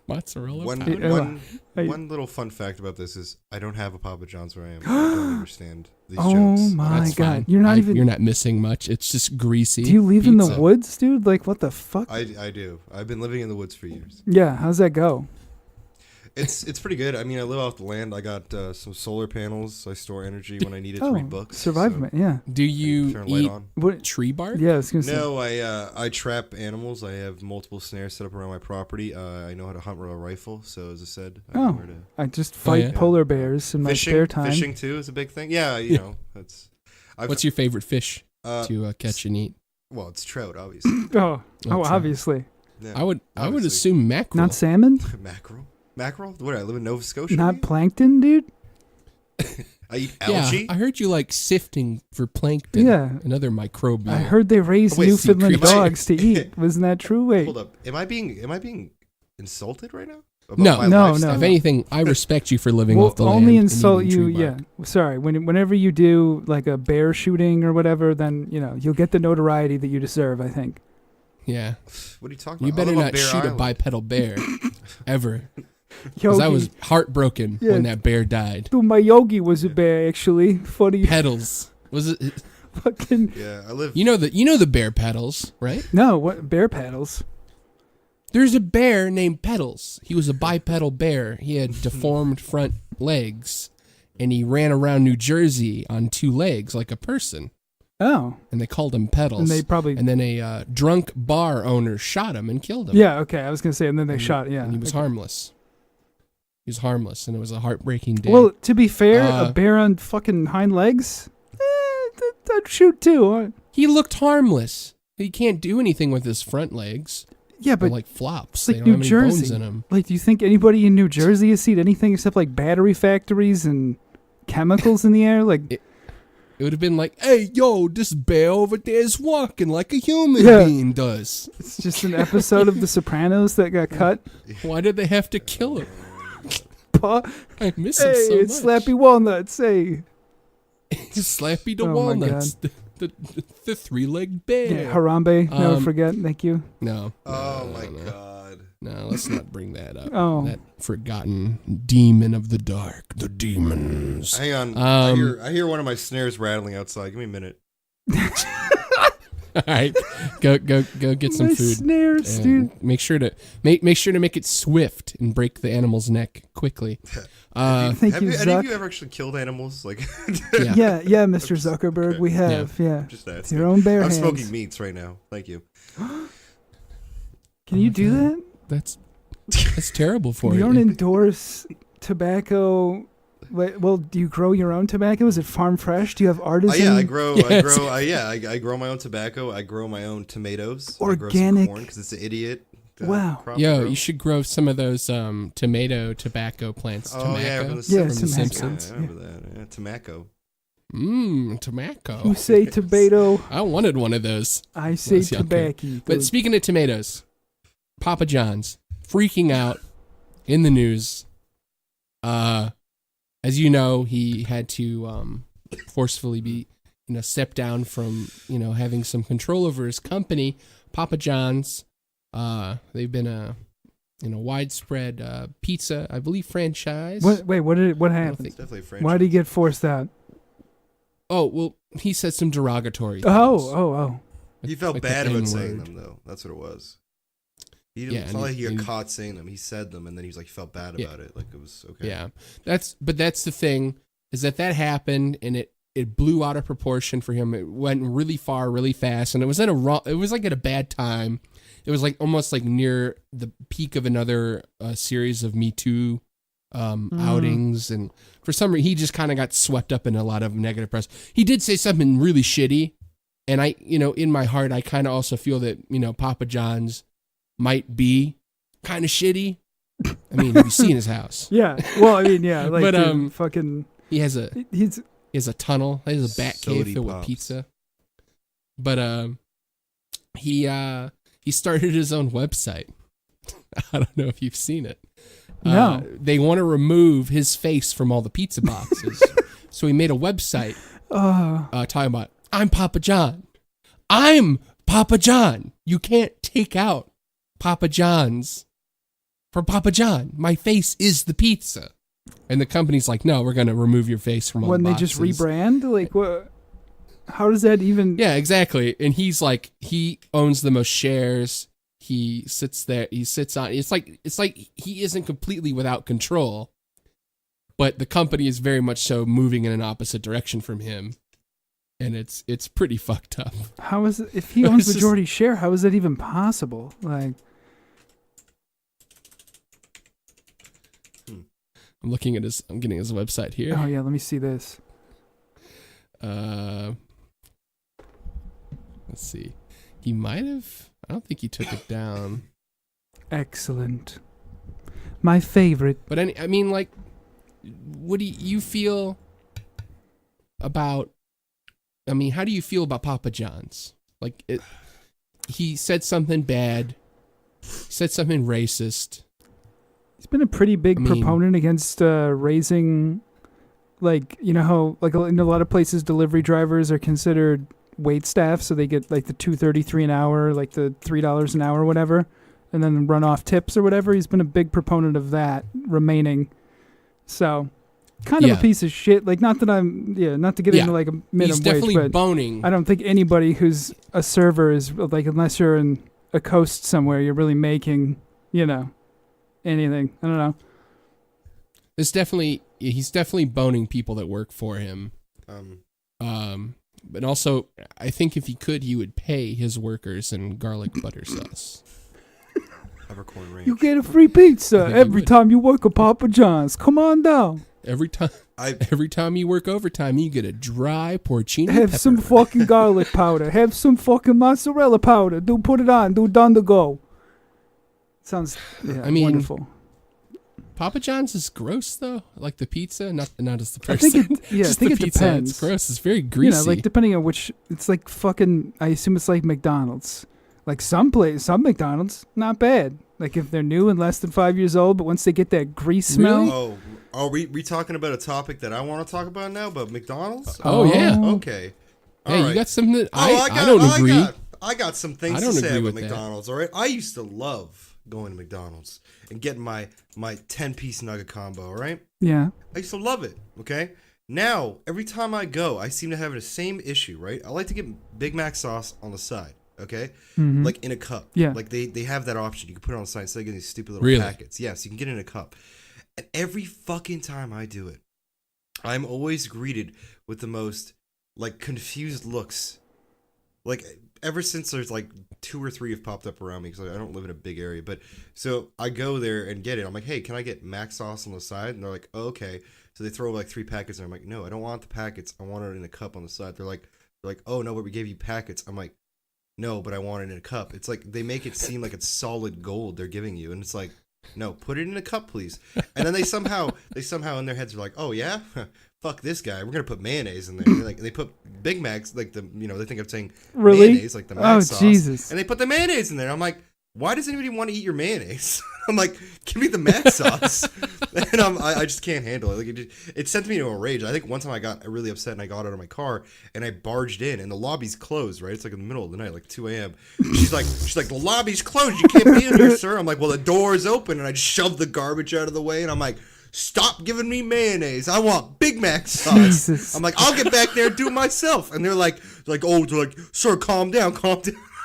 [SPEAKER 2] mozzarella
[SPEAKER 4] One,
[SPEAKER 2] powder?
[SPEAKER 4] one,
[SPEAKER 3] Hey.
[SPEAKER 4] one little fun fact about this is I don't have a Papa John's where I am. I don't understand these
[SPEAKER 3] Oh
[SPEAKER 4] jokes.
[SPEAKER 3] my
[SPEAKER 2] That's
[SPEAKER 3] god.
[SPEAKER 2] fine.
[SPEAKER 3] You're not even.
[SPEAKER 2] You're not missing much. It's just greasy.
[SPEAKER 3] Do you live in the
[SPEAKER 2] pizza.
[SPEAKER 3] woods, dude? Like, what the fuck?
[SPEAKER 4] I do. I've been living in the woods for years.
[SPEAKER 3] Yeah. How's that go?
[SPEAKER 4] It's pretty good. I mean, I live off the land. I got some solar panels. I store energy when I need it to
[SPEAKER 3] Oh,
[SPEAKER 4] read books.
[SPEAKER 3] survivement. Yeah.
[SPEAKER 2] Do you
[SPEAKER 4] Turn light
[SPEAKER 2] eat
[SPEAKER 4] on.
[SPEAKER 3] What?
[SPEAKER 2] tree bark?
[SPEAKER 3] Yeah, I was gonna say.
[SPEAKER 4] No, I trap animals. I have multiple snares set up around my property. I know how to hunt with a rifle. So as I said, I know
[SPEAKER 3] Oh,
[SPEAKER 4] where to
[SPEAKER 3] I just fight
[SPEAKER 2] yeah?
[SPEAKER 3] polar bears in my
[SPEAKER 4] fishing.
[SPEAKER 3] spare time.
[SPEAKER 4] Fishing too is a big thing. Yeah, you know that's.
[SPEAKER 2] What's your favorite fish
[SPEAKER 4] uh,
[SPEAKER 2] to catch and eat?
[SPEAKER 4] well, it's trout, obviously.
[SPEAKER 3] Oh,
[SPEAKER 2] That's
[SPEAKER 3] obviously.
[SPEAKER 4] Yeah.
[SPEAKER 2] I would
[SPEAKER 4] obviously.
[SPEAKER 2] assume mackerel.
[SPEAKER 3] Not salmon?
[SPEAKER 4] Mackerel. What? I live in Nova Scotia.
[SPEAKER 3] Not plankton, dude?
[SPEAKER 4] I eat
[SPEAKER 2] yeah,
[SPEAKER 4] algae.
[SPEAKER 2] I heard you like sifting for plankton.
[SPEAKER 3] Yeah.
[SPEAKER 2] Another microbial.
[SPEAKER 3] I heard they raise
[SPEAKER 4] Oh, wait,
[SPEAKER 3] Newfoundland
[SPEAKER 4] secret.
[SPEAKER 3] dogs to eat. Wasn't that true? Wait.
[SPEAKER 4] Hold up. Am I being insulted right now? About
[SPEAKER 2] No.
[SPEAKER 4] my
[SPEAKER 3] No,
[SPEAKER 4] lifestyle?
[SPEAKER 2] If anything, I respect you for living
[SPEAKER 3] We'll
[SPEAKER 2] off the
[SPEAKER 3] only
[SPEAKER 2] land. and
[SPEAKER 3] insult
[SPEAKER 2] eating
[SPEAKER 3] you,
[SPEAKER 2] tree
[SPEAKER 3] yeah.
[SPEAKER 2] bark.
[SPEAKER 3] Sorry. Whenever you do like a bear shooting or whatever, then, you'll get the notoriety that you deserve, I think.
[SPEAKER 2] Yeah.
[SPEAKER 4] What are you talking
[SPEAKER 2] You
[SPEAKER 4] about? I
[SPEAKER 2] better
[SPEAKER 4] live on
[SPEAKER 2] not
[SPEAKER 4] Bear
[SPEAKER 2] shoot a
[SPEAKER 4] Island.
[SPEAKER 2] bipedal bear ever.
[SPEAKER 3] Yogi,
[SPEAKER 2] Because I was heartbroken
[SPEAKER 3] Yeah.
[SPEAKER 2] when that bear died.
[SPEAKER 3] Dude, my Yogi was a bear, actually. Funny.
[SPEAKER 2] Pedals. Was it?
[SPEAKER 3] Fucking.
[SPEAKER 4] Yeah, I live.
[SPEAKER 2] You know the bear pedals, right?
[SPEAKER 3] No, what? Bear paddles.
[SPEAKER 2] There's a bear named Pedals. He was a bipedal bear. He had deformed front legs, and he ran around New Jersey on two legs like a person.
[SPEAKER 3] Oh.
[SPEAKER 2] And they called him Pedals.
[SPEAKER 3] And they probably.
[SPEAKER 2] And then a drunk bar owner shot him and killed him.
[SPEAKER 3] Yeah, okay. I was going to say, and then they
[SPEAKER 2] And-
[SPEAKER 3] shot, yeah.
[SPEAKER 2] And he was harmless. He was harmless, and it was a heartbreaking day.
[SPEAKER 3] Well, to be fair,
[SPEAKER 2] Uh,
[SPEAKER 3] a bear on fucking hind legs? I'd shoot too.
[SPEAKER 2] He looked harmless. He can't do anything with his front legs.
[SPEAKER 3] Yeah,
[SPEAKER 2] They're
[SPEAKER 3] but
[SPEAKER 2] like flops.
[SPEAKER 3] it's
[SPEAKER 2] They
[SPEAKER 3] like
[SPEAKER 2] don't
[SPEAKER 3] New
[SPEAKER 2] have any bones
[SPEAKER 3] Jersey.
[SPEAKER 2] in them.
[SPEAKER 3] Like, do you think anybody in New Jersey has seen anything except like battery factories and chemicals in the air? Like,
[SPEAKER 2] It would have been like, hey, yo, this bear over there is walking like a human
[SPEAKER 3] Yeah.
[SPEAKER 2] being does.
[SPEAKER 3] it's just an episode of The Sopranos that got cut.
[SPEAKER 2] Why did they have to kill him?
[SPEAKER 3] Pa-
[SPEAKER 2] I miss
[SPEAKER 3] hey,
[SPEAKER 2] him so
[SPEAKER 3] it's
[SPEAKER 2] much.
[SPEAKER 3] Slappy Walnuts. Hey,
[SPEAKER 2] Slappy the
[SPEAKER 3] Oh my
[SPEAKER 2] walnuts. The three-legged bear.
[SPEAKER 3] yeah, Harambe. Never
[SPEAKER 2] Um,
[SPEAKER 3] forget. Thank you.
[SPEAKER 2] No.
[SPEAKER 4] Oh
[SPEAKER 2] no,
[SPEAKER 4] my
[SPEAKER 2] no.
[SPEAKER 4] god.
[SPEAKER 2] No, let's not bring that up.
[SPEAKER 3] Oh.
[SPEAKER 2] That forgotten demon of the dark. The demons.
[SPEAKER 4] Hang on. I hear one of my snares rattling outside. Give me a minute.
[SPEAKER 2] All right. Go get some
[SPEAKER 3] My
[SPEAKER 2] food.
[SPEAKER 3] snares, dude.
[SPEAKER 2] And make sure to make it swift and break the animal's neck quickly.
[SPEAKER 3] Thank
[SPEAKER 4] have
[SPEAKER 3] you,
[SPEAKER 4] any of
[SPEAKER 3] Zuck.
[SPEAKER 4] you ever actually killed animals? Like,
[SPEAKER 2] Yeah.
[SPEAKER 3] Yeah, Mr. Zuckerberg,
[SPEAKER 4] Okay.
[SPEAKER 3] we have. Yeah.
[SPEAKER 4] just asking.
[SPEAKER 3] Your own bare
[SPEAKER 4] I'm
[SPEAKER 3] hands.
[SPEAKER 4] smoking meats right now. Thank you.
[SPEAKER 3] Can you do that?
[SPEAKER 2] That's terrible for
[SPEAKER 3] You
[SPEAKER 2] you.
[SPEAKER 3] don't endorse tobacco. Well, do you grow your own tobacco? Is it farm fresh? Do you have artisan?
[SPEAKER 4] Yeah, I grow.
[SPEAKER 2] Yes.
[SPEAKER 4] I grow my own tobacco. I grow my own tomatoes. I grow some
[SPEAKER 3] Organic.
[SPEAKER 4] corn because it's an idiot.
[SPEAKER 3] Wow.
[SPEAKER 4] crop to
[SPEAKER 2] Yo,
[SPEAKER 4] grow.
[SPEAKER 2] you should grow some of those tomato tobacco plants.
[SPEAKER 4] Oh yeah, from the
[SPEAKER 3] Yeah,
[SPEAKER 2] from the
[SPEAKER 3] Simpsons.
[SPEAKER 2] Simpsons.
[SPEAKER 4] Yeah, I remember that. Yeah, tobacco.
[SPEAKER 2] Tobacco.
[SPEAKER 3] You say tomato,
[SPEAKER 2] I wanted one of those.
[SPEAKER 3] I say
[SPEAKER 2] was younger.
[SPEAKER 3] tobacco.
[SPEAKER 2] But speaking of tomatoes, Papa John's freaking out in the news. As you know, he had to forcefully be, step down from, having some control over his company, Papa John's. They've been widespread pizza, I believe, franchise.
[SPEAKER 3] What
[SPEAKER 2] I
[SPEAKER 3] happened?
[SPEAKER 4] It's definitely a franchise.
[SPEAKER 3] Why did he get forced out?
[SPEAKER 2] Oh, well, he said some derogatory things.
[SPEAKER 3] Oh.
[SPEAKER 4] He felt
[SPEAKER 2] Like the
[SPEAKER 4] bad about saying
[SPEAKER 2] N-word.
[SPEAKER 4] them, though. That's what it was. He didn't,
[SPEAKER 2] Yeah,
[SPEAKER 4] it's
[SPEAKER 2] and
[SPEAKER 4] not like he
[SPEAKER 2] he-
[SPEAKER 4] got caught saying them. He said them, and then he was like, he felt bad
[SPEAKER 2] Yeah.
[SPEAKER 4] about it. Like, it was okay.
[SPEAKER 2] Yeah, that's the thing, is that happened, and it blew out of proportion for him. It went really far, really fast, and it was at a bad time. It was like almost like near the peak of another series of Me Too outings, and for some reason he just kind of got swept up in a lot of negative press. He did say something really shitty, and I, in my heart, I kind of also feel that Papa John's might be kind of shitty. I mean, have you seen his house?
[SPEAKER 3] Yeah. Well, I mean, yeah. Like,
[SPEAKER 2] But,
[SPEAKER 3] dude, fucking.
[SPEAKER 2] He has a
[SPEAKER 3] He's.
[SPEAKER 2] tunnel. He has a bat cave
[SPEAKER 4] Sody
[SPEAKER 2] filled with
[SPEAKER 4] pops.
[SPEAKER 2] pizza. But he started his own website. I don't know if you've seen it.
[SPEAKER 3] No.
[SPEAKER 2] They want to remove his face from all the pizza boxes. So he made a website talking about, I'm Papa John. I'm Papa John. You can't take out Papa John's for Papa John. My face is the pizza. And the company's like, no, we're going to remove your face from all
[SPEAKER 3] When
[SPEAKER 2] the
[SPEAKER 3] they
[SPEAKER 2] boxes.
[SPEAKER 3] just rebrand, like what? How does that even?
[SPEAKER 2] Yeah, exactly. And he's like, he owns the most shares. He sits there. He sits on. It's like he isn't completely without control, but the company is very much so moving in an opposite direction from him, and it's pretty fucked up.
[SPEAKER 3] How is it, if he owns
[SPEAKER 2] It's just-
[SPEAKER 3] majority share? How is that even possible? Like,
[SPEAKER 2] I'm looking at his. I'm getting his website here.
[SPEAKER 3] oh yeah, let me see this.
[SPEAKER 2] Let's see. He might have. I don't think he took it down.
[SPEAKER 3] Excellent. My favorite.
[SPEAKER 2] But I mean, like, what do you feel about? I mean, how do you feel about Papa John's? Like, he said something bad. Said something racist.
[SPEAKER 3] He's been a pretty big
[SPEAKER 2] I mean-
[SPEAKER 3] proponent against raising, like, how like in a lot of places delivery drivers are considered wait staff, so they get like the $2.33 an hour, like the $3 an hour, or whatever, and then run off tips or whatever. He's been a big proponent of that remaining. So, kind of
[SPEAKER 2] Yeah.
[SPEAKER 3] a piece of shit. Like, not to get
[SPEAKER 2] Yeah.
[SPEAKER 3] into like a minimum
[SPEAKER 2] He's definitely
[SPEAKER 3] wage, but
[SPEAKER 2] boning.
[SPEAKER 3] I don't think anybody who's a server is like, unless you're in a coast somewhere, you're really making, anything. I don't know.
[SPEAKER 2] He's definitely boning people that work for him. But also, I think if he could, he would pay his workers in garlic butter sauce.
[SPEAKER 4] Peppercorn ranch.
[SPEAKER 3] You get a free pizza
[SPEAKER 2] I think you
[SPEAKER 3] every
[SPEAKER 2] would.
[SPEAKER 3] time you work at Papa John's. Come on down.
[SPEAKER 2] Every time you work overtime, you get a dry porcini
[SPEAKER 3] Have
[SPEAKER 2] pepper.
[SPEAKER 3] some fucking garlic powder. Have some fucking mozzarella powder. Do put it on. Do done to go. Sounds
[SPEAKER 2] I mean,
[SPEAKER 3] wonderful.
[SPEAKER 2] Papa John's is gross though, like the pizza, not as the
[SPEAKER 3] I
[SPEAKER 2] person.
[SPEAKER 3] think I
[SPEAKER 2] Just
[SPEAKER 3] think
[SPEAKER 2] the
[SPEAKER 3] it
[SPEAKER 2] pizza,
[SPEAKER 3] depends.
[SPEAKER 2] It's gross. It's very greasy.
[SPEAKER 3] like depending on which, it's like fucking. I assume it's like McDonald's. Like some McDonald's, not bad. Like if they're new and less than 5 years old, but once they get that grease smell,
[SPEAKER 2] Really?
[SPEAKER 4] Oh, are we talking about a topic that I want to talk about now? About McDonald's?
[SPEAKER 2] Oh, yeah.
[SPEAKER 4] Okay.
[SPEAKER 2] Yeah,
[SPEAKER 4] All
[SPEAKER 2] you
[SPEAKER 4] right.
[SPEAKER 2] got something that I
[SPEAKER 4] got-
[SPEAKER 2] don't agree.
[SPEAKER 4] I got some things
[SPEAKER 2] I
[SPEAKER 4] to
[SPEAKER 2] don't
[SPEAKER 4] say
[SPEAKER 2] agree
[SPEAKER 4] about
[SPEAKER 2] with that.
[SPEAKER 4] McDonald's. All right. I used to love going to McDonald's and getting my 10-piece nugget combo. All right.
[SPEAKER 3] yeah.
[SPEAKER 4] I used to love it. Okay. Now every time I go, I seem to have the same issue. Right. I like to get Big Mac sauce on the side. Okay.
[SPEAKER 3] Mhm.
[SPEAKER 4] Like in a cup.
[SPEAKER 3] Yeah.
[SPEAKER 4] Like they have that option. You can put it on the side instead of getting these stupid little
[SPEAKER 2] Really?
[SPEAKER 4] packets. Yes, you can get it in a cup. And every fucking time I do it, I'm always greeted with the most like confused looks. Like ever since there's like 2 or 3 have popped up around me because I don't live in a big area. But so I go there and get it. I'm like, hey, can I get Mac sauce on the side? And they're like, oh, okay. So they throw like 3 packets. And I'm like, no, I don't want the packets. I want it in a cup on the side. They're like, oh no, but we gave you packets. I'm like, no, but I want it in a cup. It's like they make it seem like it's solid gold they're giving you, and it's like, no, put it in a cup, please. And then they somehow in their heads are like, oh yeah, fuck this guy, we're gonna put mayonnaise in there. They put Big Macs, like they think I'm saying
[SPEAKER 3] Really?
[SPEAKER 4] mayonnaise, like the Mac
[SPEAKER 3] Oh,
[SPEAKER 4] sauce,
[SPEAKER 3] Jesus.
[SPEAKER 4] and they put the mayonnaise in there. I'm like, why does anybody want to eat your mayonnaise? I'm like, give me the mac sauce, and I just can't handle it. Like it sent me to a rage. I think one time I got really upset and I got out of my car and I barged in and the lobby's closed. Right, it's like in the middle of the night, like 2 a.m. She's like, the lobby's closed. You can't be in here, sir. I'm like, well, the door is open, and I just shoved the garbage out of the way, and I'm like, stop giving me mayonnaise. I want Big Mac sauce.
[SPEAKER 3] Jesus.
[SPEAKER 4] I'm like, I'll get back there and do it myself. And they're like, oh, they're like, sir, calm down.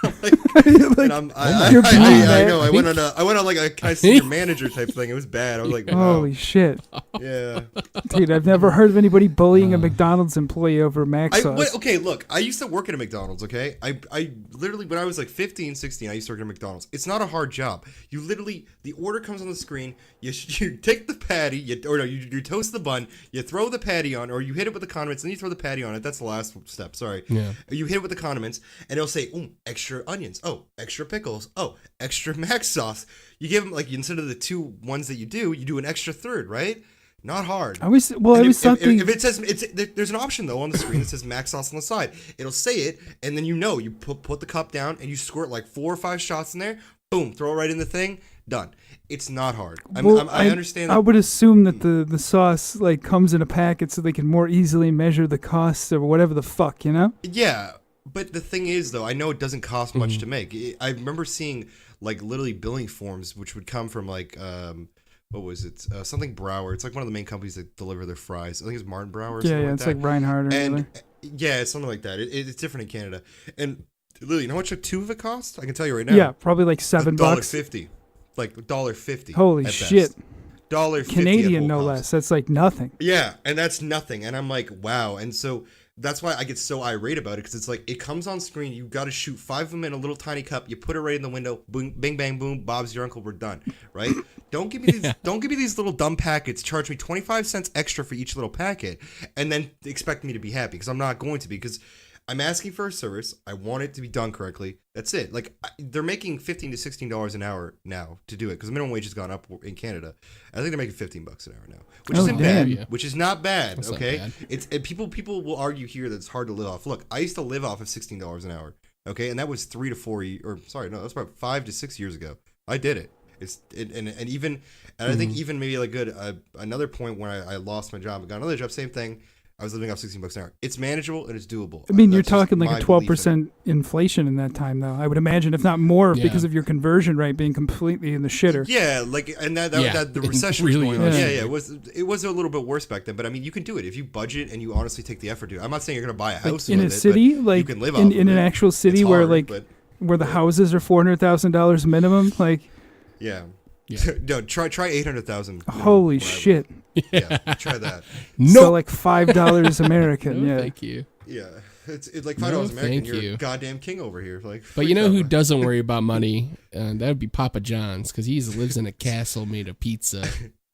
[SPEAKER 4] I'm like, and I know. I went on like a kind of senior manager type thing. It was bad. I was like, wow.
[SPEAKER 3] Holy shit.
[SPEAKER 4] Yeah.
[SPEAKER 3] Dude, I've never heard of anybody bullying a McDonald's employee over mac sauce.
[SPEAKER 4] Okay, look, I used to work at a McDonald's, okay? I literally, when I was like 15, 16, I used to work at a McDonald's. It's not a hard job. You literally, the order comes on the screen, you take the patty, you toast the bun, you throw the patty on, or you hit it with the condiments, then you throw the patty on it. That's the last step, sorry.
[SPEAKER 2] Yeah.
[SPEAKER 4] You hit it with the condiments, and it'll say, extra onions, extra pickles, extra mac sauce. You give them, like, instead of the 2 ones that you do an extra third, right? Not hard.
[SPEAKER 3] If
[SPEAKER 4] it says there's an option though on the screen that says mac sauce on the side. It'll say it, and then you put the cup down and you squirt like 4 or 5 shots in there. Boom, throw it right in the thing. Done. It's not hard. I understand.
[SPEAKER 3] I would assume that the sauce like comes in a packet so they can more easily measure the costs or whatever the fuck, you know?
[SPEAKER 4] Yeah, but the thing is though, I know it doesn't cost much to make. I remember seeing like literally billing forms which would come from like what was it? Something Brower. It's like one of the main companies that deliver their fries. I think it's Martin Brower. Or something like
[SPEAKER 3] it's
[SPEAKER 4] that.
[SPEAKER 3] like Reinhardt or
[SPEAKER 4] and yeah, it's something like that. It's different in Canada. And literally, you know how much a 2 of it costs? I can tell you right now.
[SPEAKER 3] Yeah, probably like $7.
[SPEAKER 4] $1.50. Like $1.50.
[SPEAKER 3] Holy shit.
[SPEAKER 4] $1.50
[SPEAKER 3] Canadian, no less. That's like nothing.
[SPEAKER 4] Yeah, and that's nothing. And I'm like, wow. And so that's why I get so irate about it, because it's like it comes on screen. You got to shoot 5 of them in a little tiny cup. You put it right in the window. Boom, bing, bang, boom. Bob's your uncle. We're done. Right? Don't give me these. Don't give me these little dumb packets. Charge me 25 cents extra for each little packet, and then expect me to be happy, because I'm not going to be. Because I'm asking for a service. I want it to be done correctly. That's it. Like they're making $15 to $16 an hour now to do it, because the minimum wage has gone up in Canada. I think they're making $15 an hour now, which isn't bad.
[SPEAKER 2] Yeah.
[SPEAKER 4] Which is not bad.
[SPEAKER 2] That's
[SPEAKER 4] okay,
[SPEAKER 2] not bad.
[SPEAKER 4] People will argue here that it's hard to live off. Look, I used to live off of $16 an hour. Okay, and that was 3 to 4 that was about 5 to 6 years ago. I did it. I think even maybe like another point when I lost my job and got another job, same thing. I was living off $16 an hour. It's manageable and it's doable.
[SPEAKER 3] I mean, you're talking like a 12% inflation in that time, though. I would imagine, if not more, because of your conversion rate being completely in the shitter.
[SPEAKER 4] Yeah, like, and that the recession
[SPEAKER 2] really
[SPEAKER 4] was going on.
[SPEAKER 2] is.
[SPEAKER 4] Yeah, it was a little bit worse back then. But I mean, you can do it if you budget and you honestly take the effort to do it. I'm not saying you're going to buy a house
[SPEAKER 3] in
[SPEAKER 4] with
[SPEAKER 3] a
[SPEAKER 4] it,
[SPEAKER 3] city,
[SPEAKER 4] but
[SPEAKER 3] like
[SPEAKER 4] you can live
[SPEAKER 3] in
[SPEAKER 4] off
[SPEAKER 3] an
[SPEAKER 4] of it.
[SPEAKER 3] actual city
[SPEAKER 4] It's
[SPEAKER 3] where
[SPEAKER 4] hard,
[SPEAKER 3] where the houses are $400,000 minimum, like.
[SPEAKER 4] Yeah. No, try 800,000.
[SPEAKER 3] Holy shit!
[SPEAKER 4] Yeah, try that.
[SPEAKER 3] So like $5 American.
[SPEAKER 2] No,
[SPEAKER 3] yeah.
[SPEAKER 2] Thank you.
[SPEAKER 4] Yeah, it's like $5 American.
[SPEAKER 2] thank
[SPEAKER 4] You're
[SPEAKER 2] you.
[SPEAKER 4] a goddamn king over here. Like,
[SPEAKER 2] But you know who doesn't worry about money? That would be Papa John's, because he lives in a castle made of pizza.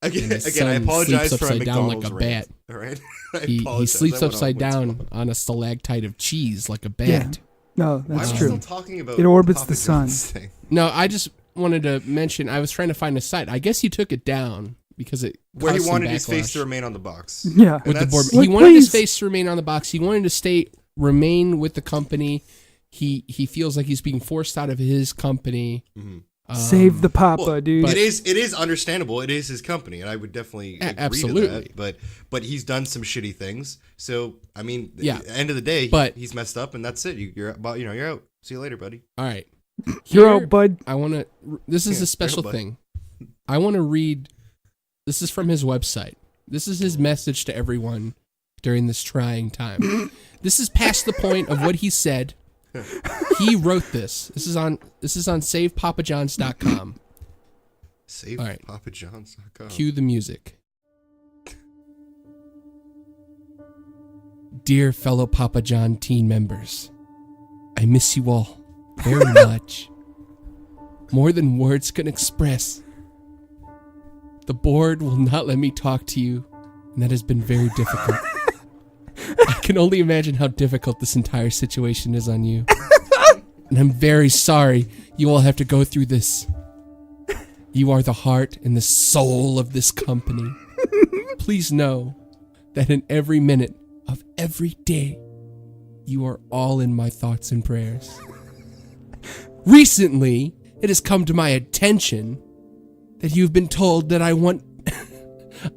[SPEAKER 4] Again,
[SPEAKER 2] his
[SPEAKER 4] I
[SPEAKER 2] son
[SPEAKER 4] apologize
[SPEAKER 2] sleeps
[SPEAKER 4] for
[SPEAKER 2] upside down
[SPEAKER 4] McDonald's
[SPEAKER 2] like a
[SPEAKER 4] rant,
[SPEAKER 2] bat.
[SPEAKER 4] All right,
[SPEAKER 2] He sleeps upside down on a stalactite of cheese like a bat.
[SPEAKER 3] Yeah. No,
[SPEAKER 4] Why
[SPEAKER 3] that's
[SPEAKER 4] are we
[SPEAKER 3] true.
[SPEAKER 4] still talking about
[SPEAKER 3] It orbits
[SPEAKER 4] Papa
[SPEAKER 3] the sun.
[SPEAKER 4] John's thing?
[SPEAKER 2] No, I just wanted to mention, I was trying to find a site. I guess he took it down because it
[SPEAKER 4] Where he
[SPEAKER 2] caused some
[SPEAKER 4] wanted his face
[SPEAKER 2] backlash
[SPEAKER 4] to remain on the box.
[SPEAKER 3] Yeah.
[SPEAKER 2] with the
[SPEAKER 4] that's-
[SPEAKER 2] board.
[SPEAKER 3] Like,
[SPEAKER 2] He wanted his
[SPEAKER 3] please.
[SPEAKER 2] face to remain on the box. He wanted to remain with the company. He feels like he's being forced out of his company.
[SPEAKER 4] Mm-hmm.
[SPEAKER 3] Save the Papa,
[SPEAKER 4] Well,
[SPEAKER 3] dude.
[SPEAKER 4] it is understandable. It is his company, and I would definitely agree
[SPEAKER 2] absolutely.
[SPEAKER 4] to that. But he's done some shitty things. So I mean,
[SPEAKER 2] Yeah.
[SPEAKER 4] at the end of the day,
[SPEAKER 2] But-
[SPEAKER 4] he's messed up, and that's it. You're out. See you later, buddy.
[SPEAKER 2] All right.
[SPEAKER 3] You're
[SPEAKER 2] Here,
[SPEAKER 3] out, bud.
[SPEAKER 2] I want to. This is
[SPEAKER 4] Yeah,
[SPEAKER 2] a special
[SPEAKER 4] bud.
[SPEAKER 2] thing. I want to read. This is from his website. This is his message to everyone during this trying time. This is past the point of what he said. He wrote this. This is on SavePapaJohns.com.
[SPEAKER 4] Save
[SPEAKER 2] All right.
[SPEAKER 4] PapaJohns.com.
[SPEAKER 2] Cue the music. Dear fellow Papa John team members, I miss you all very much. More than words can express. The board will not let me talk to you, and that has been very difficult. I can only imagine how difficult this entire situation is on you. And I'm very sorry you all have to go through this. You are the heart and the soul of this company. Please know that in every minute of every day, you are all in my thoughts and prayers. Recently, it has come to my attention that you've been told that I want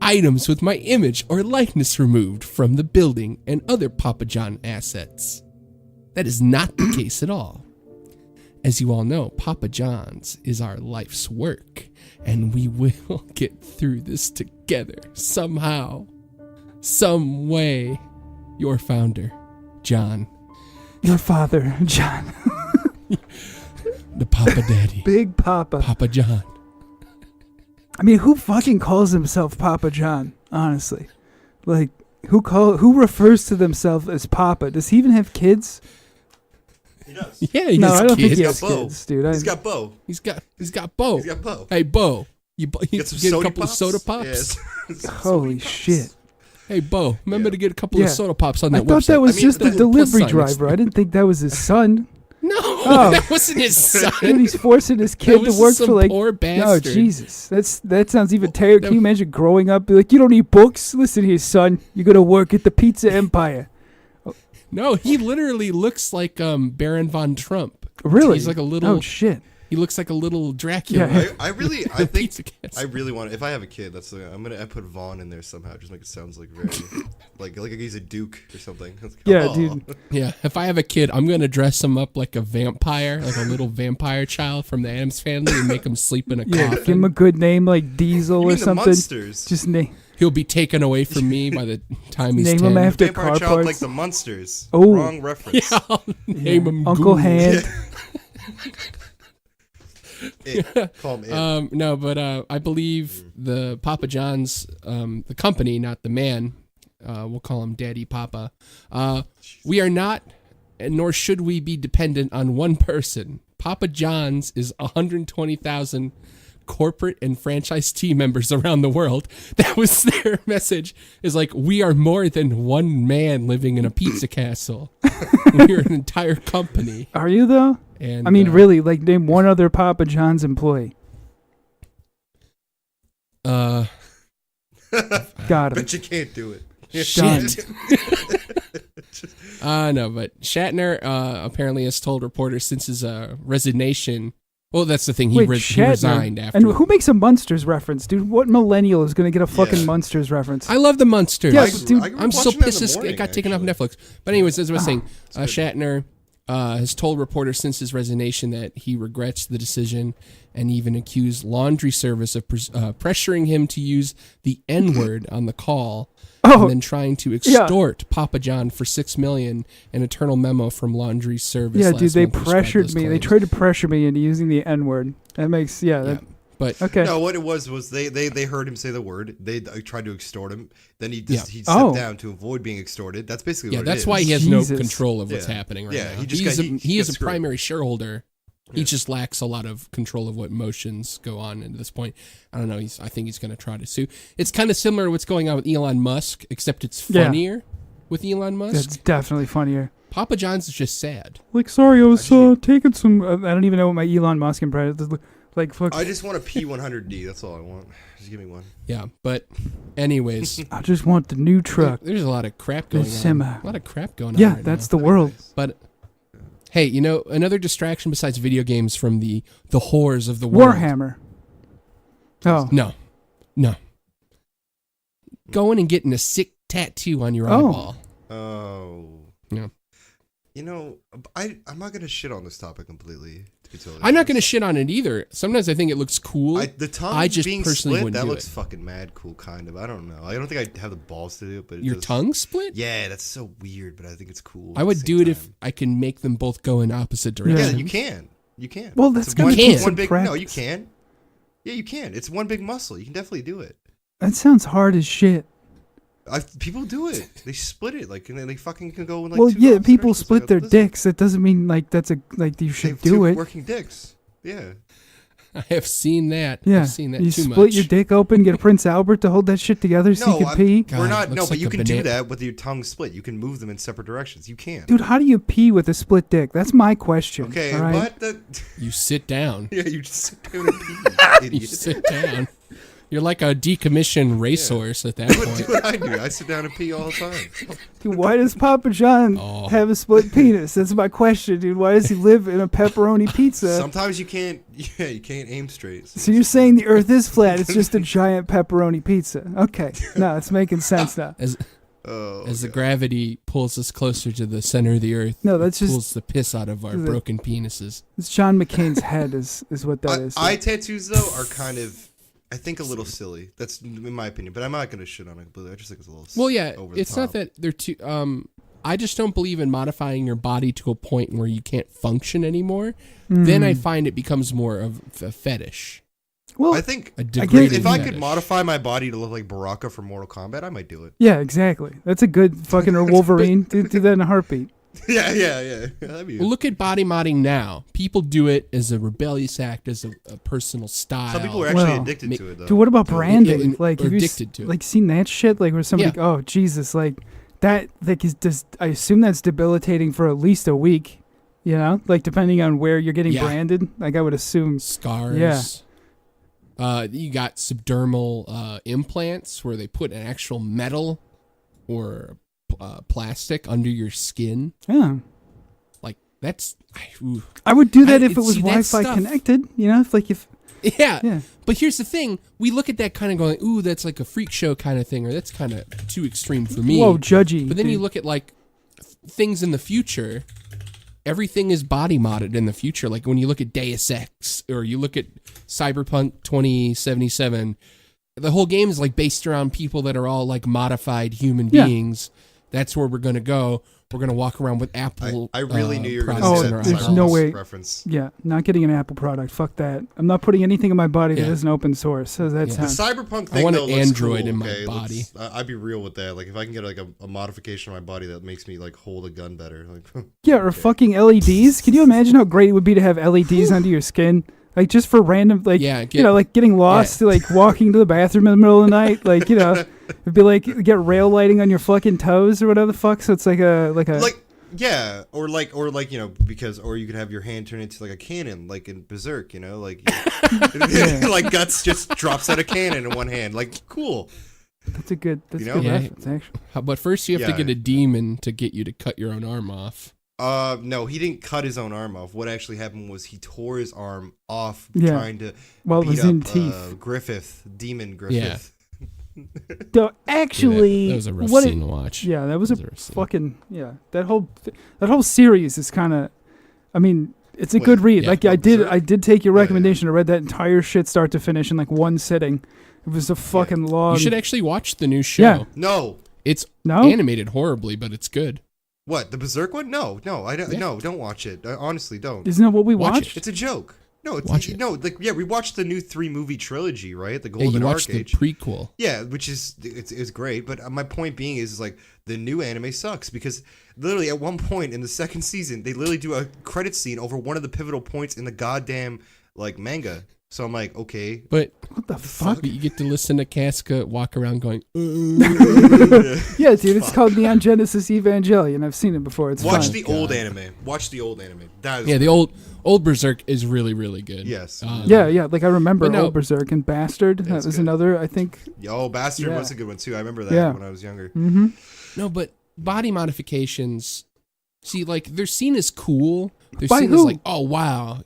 [SPEAKER 2] items with my image or likeness removed from the building and other Papa John assets. That is not the case at all. As you all know, Papa John's is our life's work, and we will get through this together somehow, some way. Your founder, John.
[SPEAKER 3] Your father, John.
[SPEAKER 2] The Papa Daddy.
[SPEAKER 3] Big Papa.
[SPEAKER 2] Papa John.
[SPEAKER 3] I mean, who fucking calls himself Papa John? Honestly, like, who refers to themselves as Papa? Does he even have kids?
[SPEAKER 4] He does.
[SPEAKER 2] Yeah, he
[SPEAKER 3] No,
[SPEAKER 2] has
[SPEAKER 3] I don't think
[SPEAKER 2] kids.
[SPEAKER 3] he
[SPEAKER 4] got
[SPEAKER 3] has
[SPEAKER 4] Bo.
[SPEAKER 3] kids, dude.
[SPEAKER 4] He's got Bo.
[SPEAKER 2] He's got Bo.
[SPEAKER 4] He's got Bo.
[SPEAKER 2] Hey, Bo. You
[SPEAKER 4] Get some
[SPEAKER 2] get a
[SPEAKER 4] soda
[SPEAKER 2] couple
[SPEAKER 4] pops?
[SPEAKER 2] of soda pops?
[SPEAKER 4] Yes.
[SPEAKER 3] Holy shit!
[SPEAKER 2] Hey, Bo, remember
[SPEAKER 4] Yeah.
[SPEAKER 2] to get a couple
[SPEAKER 3] Yeah.
[SPEAKER 2] of soda pops on
[SPEAKER 3] I
[SPEAKER 2] that
[SPEAKER 3] thought
[SPEAKER 2] website.
[SPEAKER 3] that was
[SPEAKER 4] I mean,
[SPEAKER 3] just
[SPEAKER 4] the
[SPEAKER 3] a delivery
[SPEAKER 2] plus sign next
[SPEAKER 3] driver. I didn't think that was his son.
[SPEAKER 2] No,
[SPEAKER 3] Oh.
[SPEAKER 2] that wasn't his
[SPEAKER 3] Dude,
[SPEAKER 2] son.
[SPEAKER 3] he's forcing his
[SPEAKER 2] That
[SPEAKER 3] kid to
[SPEAKER 2] was
[SPEAKER 3] work
[SPEAKER 2] some
[SPEAKER 3] for like.
[SPEAKER 2] poor
[SPEAKER 3] Oh
[SPEAKER 2] bastard.
[SPEAKER 3] Jesus, that sounds even terrible. Can you imagine growing up, be like, you don't need books? Listen here, son. You're gonna work at the Pizza Empire.
[SPEAKER 2] No, he literally looks like Baron von Trump.
[SPEAKER 3] Really?
[SPEAKER 2] He's like a little.
[SPEAKER 3] Oh shit.
[SPEAKER 2] He looks like a little Dracula.
[SPEAKER 3] Yeah.
[SPEAKER 4] I think
[SPEAKER 2] Pizza Cast.
[SPEAKER 4] I really want. If I have a kid, that's I put Vaughn in there somehow. Just make it sounds like very like he's a duke or something. It's like,
[SPEAKER 3] Yeah,
[SPEAKER 4] oh.
[SPEAKER 3] dude.
[SPEAKER 2] Yeah, if I have a kid, I'm gonna dress him up like a vampire, like a little vampire child from the Addams Family, and make him sleep in a
[SPEAKER 3] Yeah,
[SPEAKER 2] coffin.
[SPEAKER 3] give him a good name like Diesel
[SPEAKER 4] You
[SPEAKER 3] or
[SPEAKER 4] mean the
[SPEAKER 3] something.
[SPEAKER 4] Munsters?
[SPEAKER 3] Just name
[SPEAKER 2] He'll be taken away from me by the time he's 10.
[SPEAKER 3] him after
[SPEAKER 4] Vampire
[SPEAKER 3] car
[SPEAKER 4] child
[SPEAKER 3] parts.
[SPEAKER 4] like the Munsters.
[SPEAKER 3] Oh.
[SPEAKER 4] Wrong reference.
[SPEAKER 2] Yeah, I'll name him
[SPEAKER 3] Uncle
[SPEAKER 2] Goose.
[SPEAKER 3] Hand.
[SPEAKER 4] Call him it.
[SPEAKER 2] No, but I believe the Papa John's, the company, not the man, we'll call him Daddy Papa. We are not, and nor should we be dependent on one person. Papa John's is 120,000 corporate and franchise team members around the world. That was their message. Is like, we are more than one man living in a pizza castle. We are an entire company.
[SPEAKER 3] Are you though?
[SPEAKER 2] And
[SPEAKER 3] I mean, really, like name one other Papa John's employee. Got him.
[SPEAKER 4] Bet you can't do it.
[SPEAKER 2] Shit. No, but Shatner apparently has told reporters since his resignation. Well, that's the thing. He,
[SPEAKER 3] Wait,
[SPEAKER 2] he
[SPEAKER 3] Shatner?
[SPEAKER 2] resigned after.
[SPEAKER 3] And who makes a Munsters reference, dude? What millennial is gonna get a fucking
[SPEAKER 4] Yeah.
[SPEAKER 3] Munsters reference?
[SPEAKER 2] I love the Munsters.
[SPEAKER 3] Yeah,
[SPEAKER 4] I
[SPEAKER 3] dude,
[SPEAKER 4] grew up
[SPEAKER 2] I'm so
[SPEAKER 4] watching that in
[SPEAKER 2] pissed
[SPEAKER 4] the
[SPEAKER 2] it
[SPEAKER 4] morning,
[SPEAKER 2] got taken off
[SPEAKER 4] actually.
[SPEAKER 2] Netflix. But anyways, as I was saying, Shatner has told reporters since his resignation that he regrets the decision and even accused laundry service of pressuring him to use the N-word on the call
[SPEAKER 3] Oh,
[SPEAKER 2] and then trying to extort Papa John for $6 million. An eternal memo from laundry service.
[SPEAKER 3] yeah,
[SPEAKER 2] last
[SPEAKER 3] dude, they
[SPEAKER 2] month described
[SPEAKER 3] pressured
[SPEAKER 2] those
[SPEAKER 3] me. They
[SPEAKER 2] claims.
[SPEAKER 3] tried to pressure me into using the N-word. That makes
[SPEAKER 2] Yeah, but
[SPEAKER 3] okay.
[SPEAKER 4] No, what it was they heard him say the word. They tried to extort him. Then he
[SPEAKER 2] Yeah.
[SPEAKER 4] he stepped
[SPEAKER 3] Oh.
[SPEAKER 4] down to avoid being extorted. That's basically
[SPEAKER 2] yeah,
[SPEAKER 4] what
[SPEAKER 2] that's
[SPEAKER 4] it is.
[SPEAKER 2] why he has
[SPEAKER 3] Jesus.
[SPEAKER 2] no control of what's
[SPEAKER 4] Yeah.
[SPEAKER 2] happening right
[SPEAKER 4] Yeah,
[SPEAKER 2] now.
[SPEAKER 4] he just
[SPEAKER 2] He's
[SPEAKER 4] got-
[SPEAKER 2] a,
[SPEAKER 4] he
[SPEAKER 2] he is
[SPEAKER 4] got
[SPEAKER 2] a
[SPEAKER 4] screwed.
[SPEAKER 2] primary shareholder. He
[SPEAKER 4] Yeah.
[SPEAKER 2] just lacks a lot of control of what motions go on at this point. I don't know. I think he's going to try to sue. It's kind of similar to what's going on with Elon Musk, except it's
[SPEAKER 3] Yeah.
[SPEAKER 2] funnier with Elon Musk.
[SPEAKER 3] That's definitely funnier.
[SPEAKER 2] Papa John's is just sad.
[SPEAKER 3] Like, sorry, I was
[SPEAKER 4] Actually-
[SPEAKER 3] taking some. I don't even know what my Elon Musk impression is. Like, fuck.
[SPEAKER 4] I just want a P100D. That's all I want. Just give me one.
[SPEAKER 2] Yeah, but anyways,
[SPEAKER 3] I just want the new truck.
[SPEAKER 2] there's a lot of crap
[SPEAKER 3] The
[SPEAKER 2] going on.
[SPEAKER 3] semi.
[SPEAKER 2] A lot of crap going on.
[SPEAKER 3] Yeah,
[SPEAKER 2] right
[SPEAKER 3] that's
[SPEAKER 2] now.
[SPEAKER 3] the world.
[SPEAKER 2] But hey, you know, another distraction besides video games from the whores of the world.
[SPEAKER 3] Warhammer. Oh,
[SPEAKER 2] No. Going and getting a sick tattoo on your
[SPEAKER 3] Oh.
[SPEAKER 2] eyeball.
[SPEAKER 4] Oh.
[SPEAKER 2] Yeah.
[SPEAKER 4] You know, I'm not gonna shit on this topic completely. To be totally
[SPEAKER 2] I'm not going to
[SPEAKER 4] honest.
[SPEAKER 2] shit on it either. Sometimes I think it looks cool.
[SPEAKER 4] The tongue
[SPEAKER 2] I just
[SPEAKER 4] being
[SPEAKER 2] personally
[SPEAKER 4] split,
[SPEAKER 2] wouldn't
[SPEAKER 4] that
[SPEAKER 2] do
[SPEAKER 4] looks
[SPEAKER 2] it.
[SPEAKER 4] fucking mad cool, kind of. I don't know. I don't think I'd have the balls to do it, but it
[SPEAKER 2] Your
[SPEAKER 4] does-
[SPEAKER 2] tongue split?
[SPEAKER 4] Yeah, that's so weird, but I think it's cool.
[SPEAKER 2] I
[SPEAKER 4] at
[SPEAKER 2] would
[SPEAKER 4] the
[SPEAKER 2] do
[SPEAKER 4] same
[SPEAKER 2] it if
[SPEAKER 4] time.
[SPEAKER 2] I can make them both go in opposite
[SPEAKER 4] Yeah,
[SPEAKER 2] directions.
[SPEAKER 4] you can. You can.
[SPEAKER 3] Well, that's
[SPEAKER 4] It's
[SPEAKER 3] gonna
[SPEAKER 4] one-
[SPEAKER 2] take
[SPEAKER 4] one
[SPEAKER 3] some
[SPEAKER 4] big. No, you
[SPEAKER 3] practice.
[SPEAKER 4] can. Yeah, you can. It's one big muscle. You can definitely do it.
[SPEAKER 3] that sounds hard as shit.
[SPEAKER 4] People do it. They split it. Like, and they fucking can go in like.
[SPEAKER 3] Well,
[SPEAKER 4] two
[SPEAKER 3] yeah,
[SPEAKER 4] opposite
[SPEAKER 3] people
[SPEAKER 4] directions.
[SPEAKER 3] split
[SPEAKER 4] Like,
[SPEAKER 3] their
[SPEAKER 4] listen,
[SPEAKER 3] dicks. That doesn't mean like that's a like you
[SPEAKER 4] they
[SPEAKER 3] should
[SPEAKER 4] have
[SPEAKER 3] do
[SPEAKER 4] two
[SPEAKER 3] it.
[SPEAKER 4] working dicks. Yeah.
[SPEAKER 2] I have seen that.
[SPEAKER 3] Yeah,
[SPEAKER 2] I've seen that
[SPEAKER 3] you
[SPEAKER 2] too
[SPEAKER 3] split
[SPEAKER 2] much.
[SPEAKER 3] your dick open, get a Prince Albert to hold that shit together so you can pee.
[SPEAKER 2] God,
[SPEAKER 4] we're
[SPEAKER 2] it
[SPEAKER 4] not. No,
[SPEAKER 2] looks
[SPEAKER 4] but
[SPEAKER 2] like
[SPEAKER 4] you
[SPEAKER 2] a
[SPEAKER 4] can do
[SPEAKER 2] banana.
[SPEAKER 4] that with your tongue split. You can move them in separate directions. You can.
[SPEAKER 3] Dude, how do you pee with a split dick? That's my question.
[SPEAKER 4] Okay,
[SPEAKER 3] all right?
[SPEAKER 4] what?
[SPEAKER 2] You sit down.
[SPEAKER 4] Yeah, you just sit down and pee.
[SPEAKER 2] You
[SPEAKER 4] Idiot.
[SPEAKER 2] sit down. You're like a decommissioned racehorse at that
[SPEAKER 4] Do
[SPEAKER 2] point.
[SPEAKER 4] what I do. I sit down and pee all the time.
[SPEAKER 3] Dude, why does Papa John have a split penis? That's my question, dude. Why does he live in a pepperoni pizza?
[SPEAKER 4] Sometimes you can't aim straight.
[SPEAKER 3] So you're saying the Earth is flat? It's just a giant pepperoni pizza. Okay, no, it's making sense now.
[SPEAKER 2] As the gravity pulls us closer to the center of the Earth,
[SPEAKER 3] No, that's
[SPEAKER 2] pulls
[SPEAKER 3] just
[SPEAKER 2] the piss out of our broken penises.
[SPEAKER 3] it's John McCain's head is what that is.
[SPEAKER 4] Eye tattoos though are kind of, I think, a little silly. That's in my opinion, but I'm not gonna shit on it completely. I just think it's a little.
[SPEAKER 2] Well, yeah,
[SPEAKER 4] over the
[SPEAKER 2] it's
[SPEAKER 4] top.
[SPEAKER 2] not that they're too. I just don't believe in modifying your body to a point where you can't function anymore. Then I find it becomes more of a fetish.
[SPEAKER 3] Well,
[SPEAKER 4] I think
[SPEAKER 2] A degraded
[SPEAKER 4] if I
[SPEAKER 2] fetish.
[SPEAKER 4] could modify my body to look like Baraka from Mortal Kombat, I might do it.
[SPEAKER 3] yeah, exactly. That's a good fucking or Wolverine. Do that in a heartbeat.
[SPEAKER 4] Yeah. That'd be
[SPEAKER 2] Well, look at body modding now. People do it as a rebellious act, as a personal style.
[SPEAKER 4] Some people are actually
[SPEAKER 3] Well,
[SPEAKER 4] addicted to it though.
[SPEAKER 3] Dude, what about branding?
[SPEAKER 2] and-
[SPEAKER 3] Like,
[SPEAKER 2] or
[SPEAKER 3] have you
[SPEAKER 2] addicted to it.
[SPEAKER 3] like seen that shit? Like, where somebody,
[SPEAKER 2] Yeah.
[SPEAKER 3] oh Jesus, like that, like is just. I assume that's debilitating for at least a week. You know, like depending on where you're getting
[SPEAKER 2] Yeah.
[SPEAKER 3] branded. Like, I would assume.
[SPEAKER 2] Scars.
[SPEAKER 3] Yeah.
[SPEAKER 2] You got subdermal implants where they put an actual metal or plastic under your skin.
[SPEAKER 3] Yeah,
[SPEAKER 2] Like that's. Ooh.
[SPEAKER 3] I would do that
[SPEAKER 2] I-
[SPEAKER 3] if it was
[SPEAKER 2] see, that
[SPEAKER 3] Wi-Fi
[SPEAKER 2] stuff-
[SPEAKER 3] connected. You know, if
[SPEAKER 2] Yeah.
[SPEAKER 3] Yeah.
[SPEAKER 2] But here's the thing: we look at that kind of going, "Ooh, that's like a freak show kind of thing," or "That's kind of too extreme for me."
[SPEAKER 3] whoa, judgy.
[SPEAKER 2] But then you
[SPEAKER 3] dude.
[SPEAKER 2] look at like things in the future. Everything is body modded in the future. Like when you look at Deus Ex or you look at Cyberpunk 2077, the whole game is like based around people that are all like modified human
[SPEAKER 3] Yeah.
[SPEAKER 2] beings. That's where we're gonna go. We're gonna walk around with Apple.
[SPEAKER 4] I really knew you were going
[SPEAKER 2] products
[SPEAKER 4] to
[SPEAKER 2] in
[SPEAKER 4] say
[SPEAKER 2] our
[SPEAKER 4] that.
[SPEAKER 3] there's
[SPEAKER 2] eyeballs.
[SPEAKER 3] no way-
[SPEAKER 4] Reference.
[SPEAKER 3] Yeah, not getting an Apple product. Fuck that. I'm not putting anything in my body that
[SPEAKER 2] Yeah.
[SPEAKER 3] isn't open source. So that
[SPEAKER 2] Yeah.
[SPEAKER 4] The
[SPEAKER 3] sounds.
[SPEAKER 4] cyberpunk
[SPEAKER 2] I
[SPEAKER 4] thing
[SPEAKER 2] want
[SPEAKER 4] though
[SPEAKER 2] an
[SPEAKER 4] looks
[SPEAKER 2] Android
[SPEAKER 4] cool,
[SPEAKER 2] in my
[SPEAKER 4] okay?
[SPEAKER 2] body.
[SPEAKER 4] I'd be real with that. Like if I can get like a modification of my body that makes me like hold a gun better. Like
[SPEAKER 3] Yeah, or fucking LEDs. Can you imagine how great it would be to have LEDs under your skin? Like just for random, like
[SPEAKER 2] Yeah,
[SPEAKER 3] you know, like getting lost,
[SPEAKER 2] yeah.
[SPEAKER 3] like walking to the bathroom in the middle of the night, like you know, it'd be like get rail lighting on your fucking toes or whatever the fuck. So it's like a
[SPEAKER 4] yeah, or you know, because or you could have your hand turn into like a cannon, like in Berserk, you know, like like Guts just drops out a cannon in one hand, like cool.
[SPEAKER 3] that's a good
[SPEAKER 4] You know?
[SPEAKER 3] good
[SPEAKER 2] Yeah.
[SPEAKER 3] reference actually.
[SPEAKER 2] But first, you have to
[SPEAKER 4] Yeah.
[SPEAKER 2] get a demon to get you to cut your own arm off.
[SPEAKER 4] No, he didn't cut his own arm off. What actually happened was he tore his arm off
[SPEAKER 3] Yeah.
[SPEAKER 4] trying to
[SPEAKER 3] Well, it
[SPEAKER 4] beat
[SPEAKER 3] was
[SPEAKER 4] up
[SPEAKER 3] in teeth.
[SPEAKER 4] Griffith, Demon Griffith.
[SPEAKER 3] So actually,
[SPEAKER 2] that was a rough
[SPEAKER 3] what
[SPEAKER 2] scene to watch.
[SPEAKER 3] yeah, that was a
[SPEAKER 2] That was a rough scene.
[SPEAKER 3] fucking yeah. That whole series is kind of. I mean, it's a
[SPEAKER 4] Wait,
[SPEAKER 3] good read.
[SPEAKER 2] yeah.
[SPEAKER 3] Like
[SPEAKER 4] What, Berserk?
[SPEAKER 3] I did take your
[SPEAKER 4] Yeah, yeah.
[SPEAKER 3] recommendation. I read that entire shit start to finish in like one sitting. It was a fucking long.
[SPEAKER 2] You should actually watch the new show.
[SPEAKER 3] Yeah.
[SPEAKER 4] No.
[SPEAKER 2] It's
[SPEAKER 3] No,
[SPEAKER 2] animated horribly, but it's good.
[SPEAKER 4] What, the Berserk one? No, I don't.
[SPEAKER 2] Yeah.
[SPEAKER 4] No, don't watch it. Honestly, don't.
[SPEAKER 3] isn't that what we
[SPEAKER 2] Watch it.
[SPEAKER 3] watched?
[SPEAKER 4] It's a joke. No, it's
[SPEAKER 2] Watch it.
[SPEAKER 4] no. Like yeah, we watched the new 3-movie trilogy, right? The
[SPEAKER 2] Yeah,
[SPEAKER 4] Golden
[SPEAKER 2] you
[SPEAKER 4] Arc
[SPEAKER 2] watched the
[SPEAKER 4] Age.
[SPEAKER 2] prequel.
[SPEAKER 4] Yeah, which is it's great, but my point being is like the new anime sucks because literally at one point in the second season they literally do a credit scene over one of the pivotal points in the goddamn like manga. So I'm like, okay,
[SPEAKER 2] But,
[SPEAKER 3] What the fuck?
[SPEAKER 2] but you get to listen to Casca walk around going,
[SPEAKER 3] Yeah, dude, it's called Neon Genesis Evangelion. I've seen it before. It's
[SPEAKER 4] watch
[SPEAKER 3] fun.
[SPEAKER 4] the old anime. Watch the old anime. That is
[SPEAKER 2] yeah, the old Berserk is really, really good.
[SPEAKER 4] Yes.
[SPEAKER 3] Yeah, like I remember
[SPEAKER 2] But no-
[SPEAKER 3] Old Berserk and Bastard. That
[SPEAKER 4] It's
[SPEAKER 3] was
[SPEAKER 4] good.
[SPEAKER 3] another, I think.
[SPEAKER 4] Oh, Bastard
[SPEAKER 3] Yeah.
[SPEAKER 4] was a good one too. I remember that
[SPEAKER 3] Yeah.
[SPEAKER 4] when I was younger.
[SPEAKER 3] Mm-hmm.
[SPEAKER 2] No, but body modifications, see, like, they're seen as cool. They're
[SPEAKER 3] By
[SPEAKER 2] seen
[SPEAKER 3] who?
[SPEAKER 2] as like, oh, wow.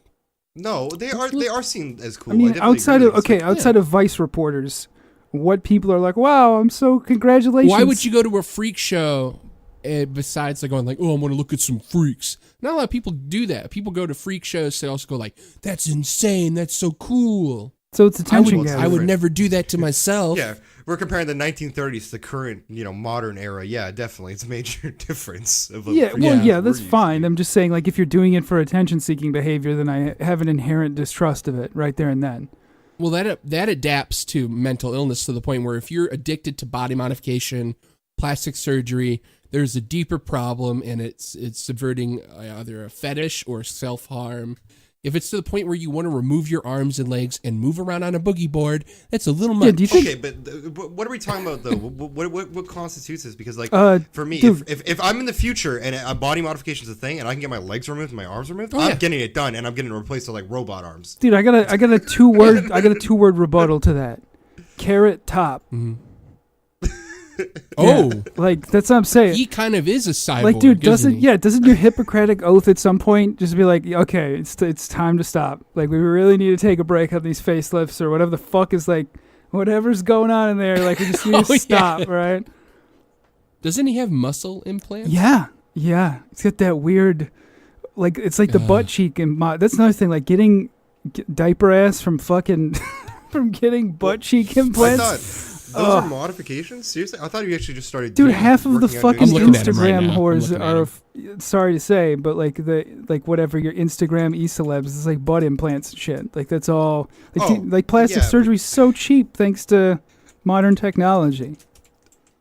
[SPEAKER 4] No, they are seen as cool.
[SPEAKER 3] I mean,
[SPEAKER 4] definitely
[SPEAKER 3] outside
[SPEAKER 4] agree.
[SPEAKER 3] of okay, outside of Vice reporters, what people are like, wow, I'm so congratulations.
[SPEAKER 2] Why would you go to a freak show besides like going like, oh, I'm going to look at some freaks? Not a lot of people do that. People go to freak shows to also go like, that's insane. That's so cool.
[SPEAKER 3] So it's attention
[SPEAKER 4] would-
[SPEAKER 3] gathering.
[SPEAKER 2] I would
[SPEAKER 4] different.
[SPEAKER 2] never do that to myself.
[SPEAKER 4] Yeah, we're comparing the 1930s to the current, modern era. Yeah, definitely, it's a major difference. Of
[SPEAKER 3] Yeah,
[SPEAKER 4] freak
[SPEAKER 3] well,
[SPEAKER 4] show
[SPEAKER 3] yeah,
[SPEAKER 4] we're
[SPEAKER 3] that's
[SPEAKER 4] used
[SPEAKER 3] fine.
[SPEAKER 4] to.
[SPEAKER 3] I'm just saying, like, if you're doing it for attention-seeking behavior, then I have an inherent distrust of it right there and then.
[SPEAKER 2] Well, that adapts to mental illness to the point where if you're addicted to body modification, plastic surgery, there's a deeper problem, and it's subverting either a fetish or self-harm. If it's to the point where you want to remove your arms and legs and move around on a boogie board, that's a little much.
[SPEAKER 3] Yeah, do you think?
[SPEAKER 4] Okay, but what are we talking about though? What constitutes this? Because like for me,
[SPEAKER 3] dude.
[SPEAKER 4] if I'm in the future and a body modification is a thing, and I can get my legs removed, and my arms removed,
[SPEAKER 2] Oh,
[SPEAKER 4] I'm
[SPEAKER 2] yeah.
[SPEAKER 4] getting it done, and I'm getting it replaced with like robot arms.
[SPEAKER 3] Dude, I got a two-word rebuttal to that. Carrot Top.
[SPEAKER 2] Mhm. Oh,
[SPEAKER 3] Like that's what I'm saying.
[SPEAKER 2] he kind of is a cyborg.
[SPEAKER 3] Like, dude,
[SPEAKER 2] doesn't he?
[SPEAKER 3] doesn't your Hippocratic oath at some point just be like, okay, it's time to stop. Like, we really need to take a break on these facelifts or whatever the fuck is like, whatever's going on in there. Like, we just need to
[SPEAKER 2] Oh,
[SPEAKER 3] stop,
[SPEAKER 2] yeah.
[SPEAKER 3] right?
[SPEAKER 2] Doesn't he have muscle implants?
[SPEAKER 3] Yeah, it's got that weird, like, it's like the butt cheek and that's another thing. Like getting diaper ass from fucking from getting butt cheek
[SPEAKER 4] I
[SPEAKER 3] implants.
[SPEAKER 4] thought those are modifications. Seriously, I thought you actually just started.
[SPEAKER 3] Dude,
[SPEAKER 4] doing-
[SPEAKER 3] half of the
[SPEAKER 4] working on
[SPEAKER 3] fucking
[SPEAKER 4] doing
[SPEAKER 2] looking at him
[SPEAKER 3] Instagram
[SPEAKER 2] right now. I'm
[SPEAKER 3] whores
[SPEAKER 2] looking at
[SPEAKER 3] are, sorry to say, but like whatever your Instagram e-celebs, it's like butt implants and shit. Like that's all. Like,
[SPEAKER 4] Oh,
[SPEAKER 3] like plastic
[SPEAKER 4] yeah,
[SPEAKER 3] surgery's so cheap thanks to modern technology.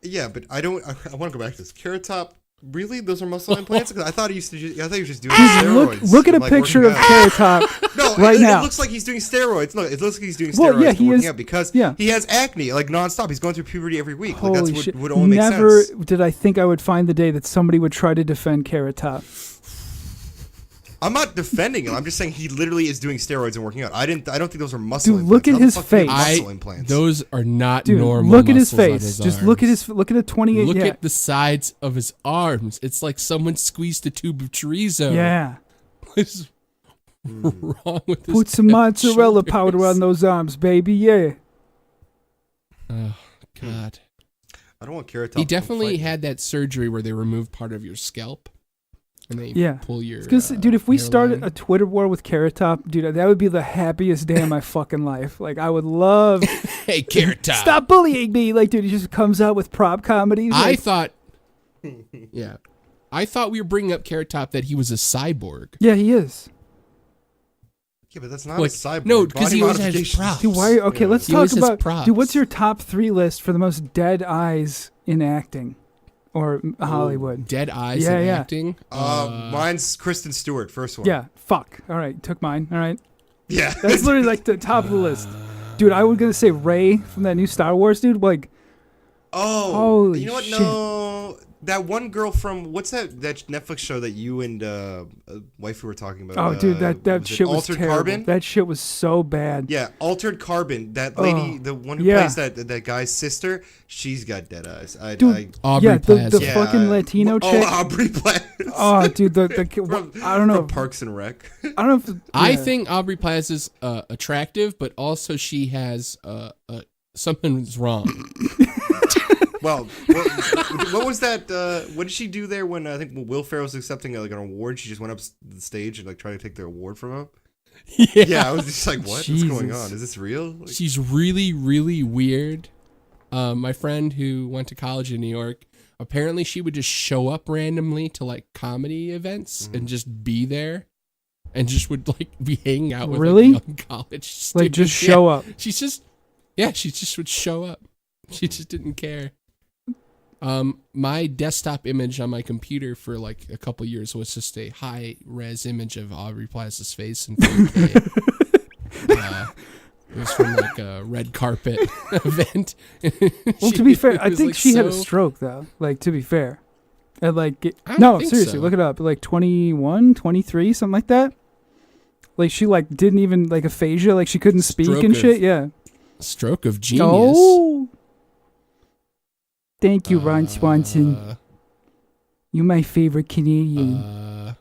[SPEAKER 4] Yeah, but I don't. I want to go back to this. Carrot Top. Really, those are muscle implants? Because I thought he used to. I thought he was just doing steroids.
[SPEAKER 3] Look at a
[SPEAKER 4] and, like,
[SPEAKER 3] picture of
[SPEAKER 4] working out.
[SPEAKER 3] Carrot Top
[SPEAKER 4] No,
[SPEAKER 3] right now.
[SPEAKER 4] It looks like he's doing steroids. No, it looks like he's doing steroids
[SPEAKER 3] Well, yeah,
[SPEAKER 4] and
[SPEAKER 3] he
[SPEAKER 4] working
[SPEAKER 3] is-
[SPEAKER 4] out because
[SPEAKER 3] yeah.
[SPEAKER 4] he has acne like nonstop. He's going through puberty every week. Like,
[SPEAKER 3] Holy
[SPEAKER 4] that's what
[SPEAKER 3] shit!
[SPEAKER 4] would only make
[SPEAKER 3] Never
[SPEAKER 4] sense.
[SPEAKER 3] did I think I would find the day that somebody would try to defend Carrot Top.
[SPEAKER 4] I'm not defending him. I'm just saying he literally is doing steroids and working out. I don't think those are muscle.
[SPEAKER 3] Dude, look
[SPEAKER 4] implants.
[SPEAKER 3] at
[SPEAKER 4] How the
[SPEAKER 3] his
[SPEAKER 4] fuck do you
[SPEAKER 3] face.
[SPEAKER 4] get Muscle implants.
[SPEAKER 2] Those are not
[SPEAKER 3] Dude,
[SPEAKER 2] normal.
[SPEAKER 3] look at his
[SPEAKER 2] muscles on
[SPEAKER 3] face.
[SPEAKER 2] his
[SPEAKER 3] Just look at
[SPEAKER 2] arms.
[SPEAKER 3] his. Look at a 28.
[SPEAKER 2] Look
[SPEAKER 3] yeah.
[SPEAKER 2] at the sides of his arms. It's like someone squeezed a tube of chorizo.
[SPEAKER 3] Yeah.
[SPEAKER 2] What's wrong with this?
[SPEAKER 3] Put some
[SPEAKER 2] guy's
[SPEAKER 3] mozzarella powder
[SPEAKER 2] shoulders?
[SPEAKER 3] on those arms, baby. Yeah.
[SPEAKER 2] Oh God.
[SPEAKER 4] I don't want Carrot Top.
[SPEAKER 2] He
[SPEAKER 4] to come
[SPEAKER 2] definitely
[SPEAKER 4] fight me.
[SPEAKER 2] had that surgery where they remove part of your scalp and they
[SPEAKER 3] Yeah.
[SPEAKER 2] pull your.
[SPEAKER 3] Dude, if we started
[SPEAKER 2] hairline.
[SPEAKER 3] a Twitter war with Carrot Top, dude, that would be the happiest day of my fucking life. Like, I would love.
[SPEAKER 2] Hey, Carrot Top.
[SPEAKER 3] Stop bullying me. Like, dude, he just comes out with prop comedies.
[SPEAKER 2] I
[SPEAKER 3] Like,
[SPEAKER 2] thought. Yeah, I thought we were bringing up Carrot Top that he was a cyborg.
[SPEAKER 3] yeah, he is.
[SPEAKER 4] Yeah, but that's not
[SPEAKER 2] Like,
[SPEAKER 4] a cyborg.
[SPEAKER 2] no, 'cause
[SPEAKER 4] Body
[SPEAKER 2] he always has
[SPEAKER 4] modification.
[SPEAKER 2] props.
[SPEAKER 3] Dude, why? Okay, let's
[SPEAKER 2] He
[SPEAKER 3] talk
[SPEAKER 2] always has
[SPEAKER 3] about.
[SPEAKER 2] props.
[SPEAKER 3] Dude, what's your top 3 list for the most dead eyes in acting or Hollywood?
[SPEAKER 2] Dead eyes
[SPEAKER 3] Yeah,
[SPEAKER 2] in
[SPEAKER 3] yeah.
[SPEAKER 2] acting.
[SPEAKER 4] Mine's Kristen Stewart, first one.
[SPEAKER 3] Yeah, fuck. All right, took mine. All right.
[SPEAKER 4] Yeah.
[SPEAKER 3] That's literally like the top of the list. Dude, I was going to say Rey from that new Star Wars, dude. Like,
[SPEAKER 4] Oh,
[SPEAKER 3] Holy
[SPEAKER 4] you know what?
[SPEAKER 3] shit.
[SPEAKER 4] No, that one girl from what's that Netflix show that you and wifey were talking about?
[SPEAKER 3] oh, dude, that
[SPEAKER 4] was it
[SPEAKER 3] shit was
[SPEAKER 4] Altered
[SPEAKER 3] terrible.
[SPEAKER 4] Carbon.
[SPEAKER 3] That shit was so bad.
[SPEAKER 4] Yeah, Altered Carbon. That lady, the one who
[SPEAKER 3] yeah.
[SPEAKER 4] plays that guy's sister, she's got dead eyes.
[SPEAKER 3] Dude,
[SPEAKER 2] Aubrey
[SPEAKER 3] yeah, the
[SPEAKER 2] Plaza.
[SPEAKER 4] Yeah,
[SPEAKER 3] fucking Latino chick.
[SPEAKER 4] Oh, Aubrey Plaza.
[SPEAKER 3] Oh, dude, the I don't know.
[SPEAKER 4] From Parks and Rec.
[SPEAKER 3] I don't know if
[SPEAKER 2] I
[SPEAKER 3] yeah.
[SPEAKER 2] think Aubrey Plaza's attractive, but also she has something's wrong.
[SPEAKER 4] Well, what was that? What did she do there when I think Will Ferrell was accepting like an award? She just went up the stage and like tried to take the award from him. Yeah, I was just like, what? What's going
[SPEAKER 3] Jesus.
[SPEAKER 4] on? Is this real? Like,
[SPEAKER 2] She's really, really weird. My friend who went to college in New York, apparently she would just show up randomly to like comedy events and just be there, and just would like be hanging out with
[SPEAKER 3] Really?
[SPEAKER 2] like, young college students.
[SPEAKER 3] like just show up.
[SPEAKER 2] She's just, she just would show up. She just didn't care. My desktop image on my computer for like a couple years was just a high res image of Aubrey Plaza's face in 4K. It was from like a red carpet event.
[SPEAKER 3] Well, to be fair,
[SPEAKER 2] it
[SPEAKER 3] I
[SPEAKER 2] was,
[SPEAKER 3] think
[SPEAKER 2] like,
[SPEAKER 3] she had a
[SPEAKER 2] so-
[SPEAKER 3] stroke though. Like, to be fair. And like
[SPEAKER 2] I don't
[SPEAKER 3] no,
[SPEAKER 2] think
[SPEAKER 3] seriously,
[SPEAKER 2] so.
[SPEAKER 3] look it up. Like 21, 23, something like that. Like she like didn't even like aphasia, like she couldn't speak
[SPEAKER 2] Stroke
[SPEAKER 3] and
[SPEAKER 2] of
[SPEAKER 3] shit. Yeah.
[SPEAKER 2] Stroke of genius.
[SPEAKER 3] Oh. Thank you, Ron Swanson. You my favorite Canadian.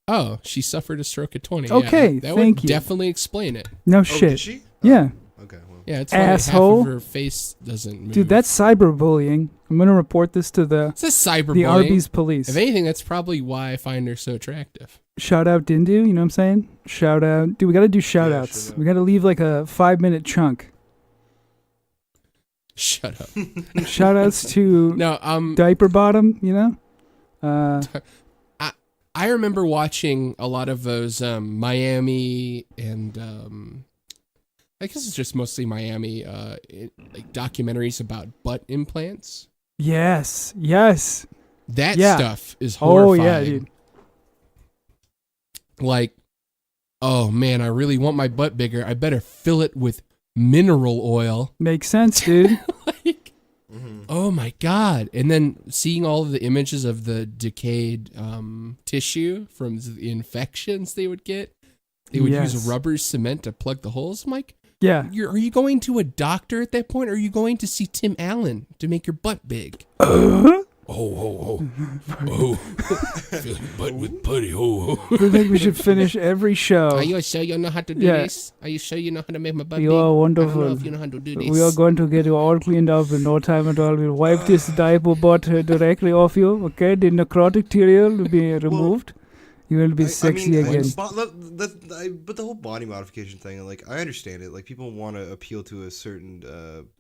[SPEAKER 2] Oh, she suffered a stroke at 20.
[SPEAKER 3] Okay,
[SPEAKER 2] yeah, that
[SPEAKER 3] thank
[SPEAKER 2] would
[SPEAKER 3] you.
[SPEAKER 2] definitely explain it.
[SPEAKER 3] No
[SPEAKER 4] oh,
[SPEAKER 3] shit.
[SPEAKER 4] did she?
[SPEAKER 3] Yeah.
[SPEAKER 4] Okay. Well.
[SPEAKER 2] Yeah, it's why
[SPEAKER 3] Asshole.
[SPEAKER 2] half of her face doesn't move.
[SPEAKER 3] Dude, that's cyberbullying. I'm gonna report this to the
[SPEAKER 2] it's a cyberbullying.
[SPEAKER 3] the Arby's police.
[SPEAKER 2] If anything, that's probably why I find her so attractive.
[SPEAKER 3] Shout out Dindu, you know what I'm saying? Shout out. Dude, we gotta do shout
[SPEAKER 4] Yeah,
[SPEAKER 3] outs.
[SPEAKER 4] shout out.
[SPEAKER 3] We gotta leave like a 5-minute chunk.
[SPEAKER 2] Shut up.
[SPEAKER 3] Shout outs to
[SPEAKER 2] No,
[SPEAKER 3] Diaper Bottom, you know?
[SPEAKER 2] I remember watching a lot of those Miami and I guess it's just mostly Miami like documentaries about butt implants.
[SPEAKER 3] Yes. Yes.
[SPEAKER 2] That
[SPEAKER 3] Yeah.
[SPEAKER 2] stuff is
[SPEAKER 3] Oh
[SPEAKER 2] horrifying.
[SPEAKER 3] yeah, dude.
[SPEAKER 2] Like, oh man, I really want my butt bigger. I better fill it with mineral oil.
[SPEAKER 3] Makes sense, dude.
[SPEAKER 2] Like, oh my god! And then seeing all of the images of the decayed tissue from the infections they would get, they would
[SPEAKER 3] Yes.
[SPEAKER 2] use rubber cement to plug the holes. I'm like,
[SPEAKER 3] Yeah.
[SPEAKER 2] are you going to a doctor at that point, or are you going to see Tim Allen to make your butt big? Oh, filling your butt with putty.
[SPEAKER 3] I think we should finish every show.
[SPEAKER 2] Are you sure you know how to do this? Are you sure you know how to make my butt
[SPEAKER 3] You
[SPEAKER 2] big?
[SPEAKER 3] are
[SPEAKER 2] I don't
[SPEAKER 3] wonderful.
[SPEAKER 2] know if you know how to do this.
[SPEAKER 3] We are going to get you all cleaned up in no time at all. We'll wipe this diaper butt directly off you, okay? The necrotic material will be removed. You will be sexy again.
[SPEAKER 4] But the whole body modification thing, like, I understand it. Like, people want to appeal to a certain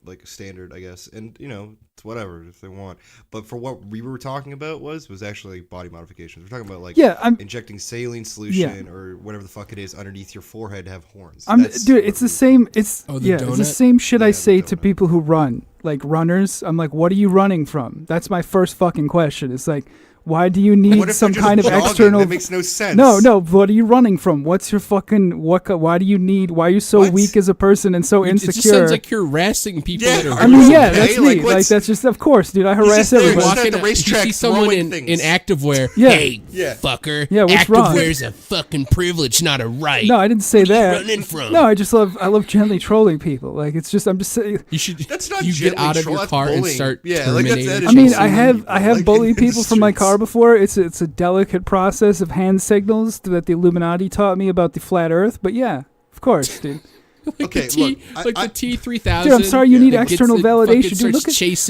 [SPEAKER 4] like standard, I guess, and it's whatever if they want. But for what we were talking about was actually body modifications. We're talking about like injecting saline solution or whatever the fuck it is underneath your forehead to have horns.
[SPEAKER 3] Dude, it's the same. It's the same shit I say to people who run, like runners. I'm like, what are you running from? That's my first fucking question. It's like, why do you need some kind of external?
[SPEAKER 4] That makes no sense.
[SPEAKER 3] No. What are you running from? What's your fucking Why do you need? Why are you so weak as a person and so insecure?
[SPEAKER 2] It just sounds like you're harassing people.
[SPEAKER 4] Yeah,
[SPEAKER 2] that are
[SPEAKER 3] I mean, that's me. Like that's just, of course, dude. I harass everybody.
[SPEAKER 4] Walking at the racetrack,
[SPEAKER 2] you see someone in activewear.
[SPEAKER 3] Yeah.
[SPEAKER 2] Hey, fucker.
[SPEAKER 3] Yeah, what's wrong?
[SPEAKER 2] Activewear's a fucking privilege, not a right.
[SPEAKER 3] No, I didn't say that.
[SPEAKER 2] What are you running from?
[SPEAKER 3] No, I love gently trolling people. Like it's just, I'm just saying.
[SPEAKER 2] You should.
[SPEAKER 4] That's not
[SPEAKER 2] you get out of your car and start terminating.
[SPEAKER 3] I mean, I have bullied people from my car before. It's a delicate process of hand signals that the Illuminati taught me about the flat Earth. But yeah, of course, dude.
[SPEAKER 2] The T3000.
[SPEAKER 3] Dude, I'm sorry you need external validation. Dude,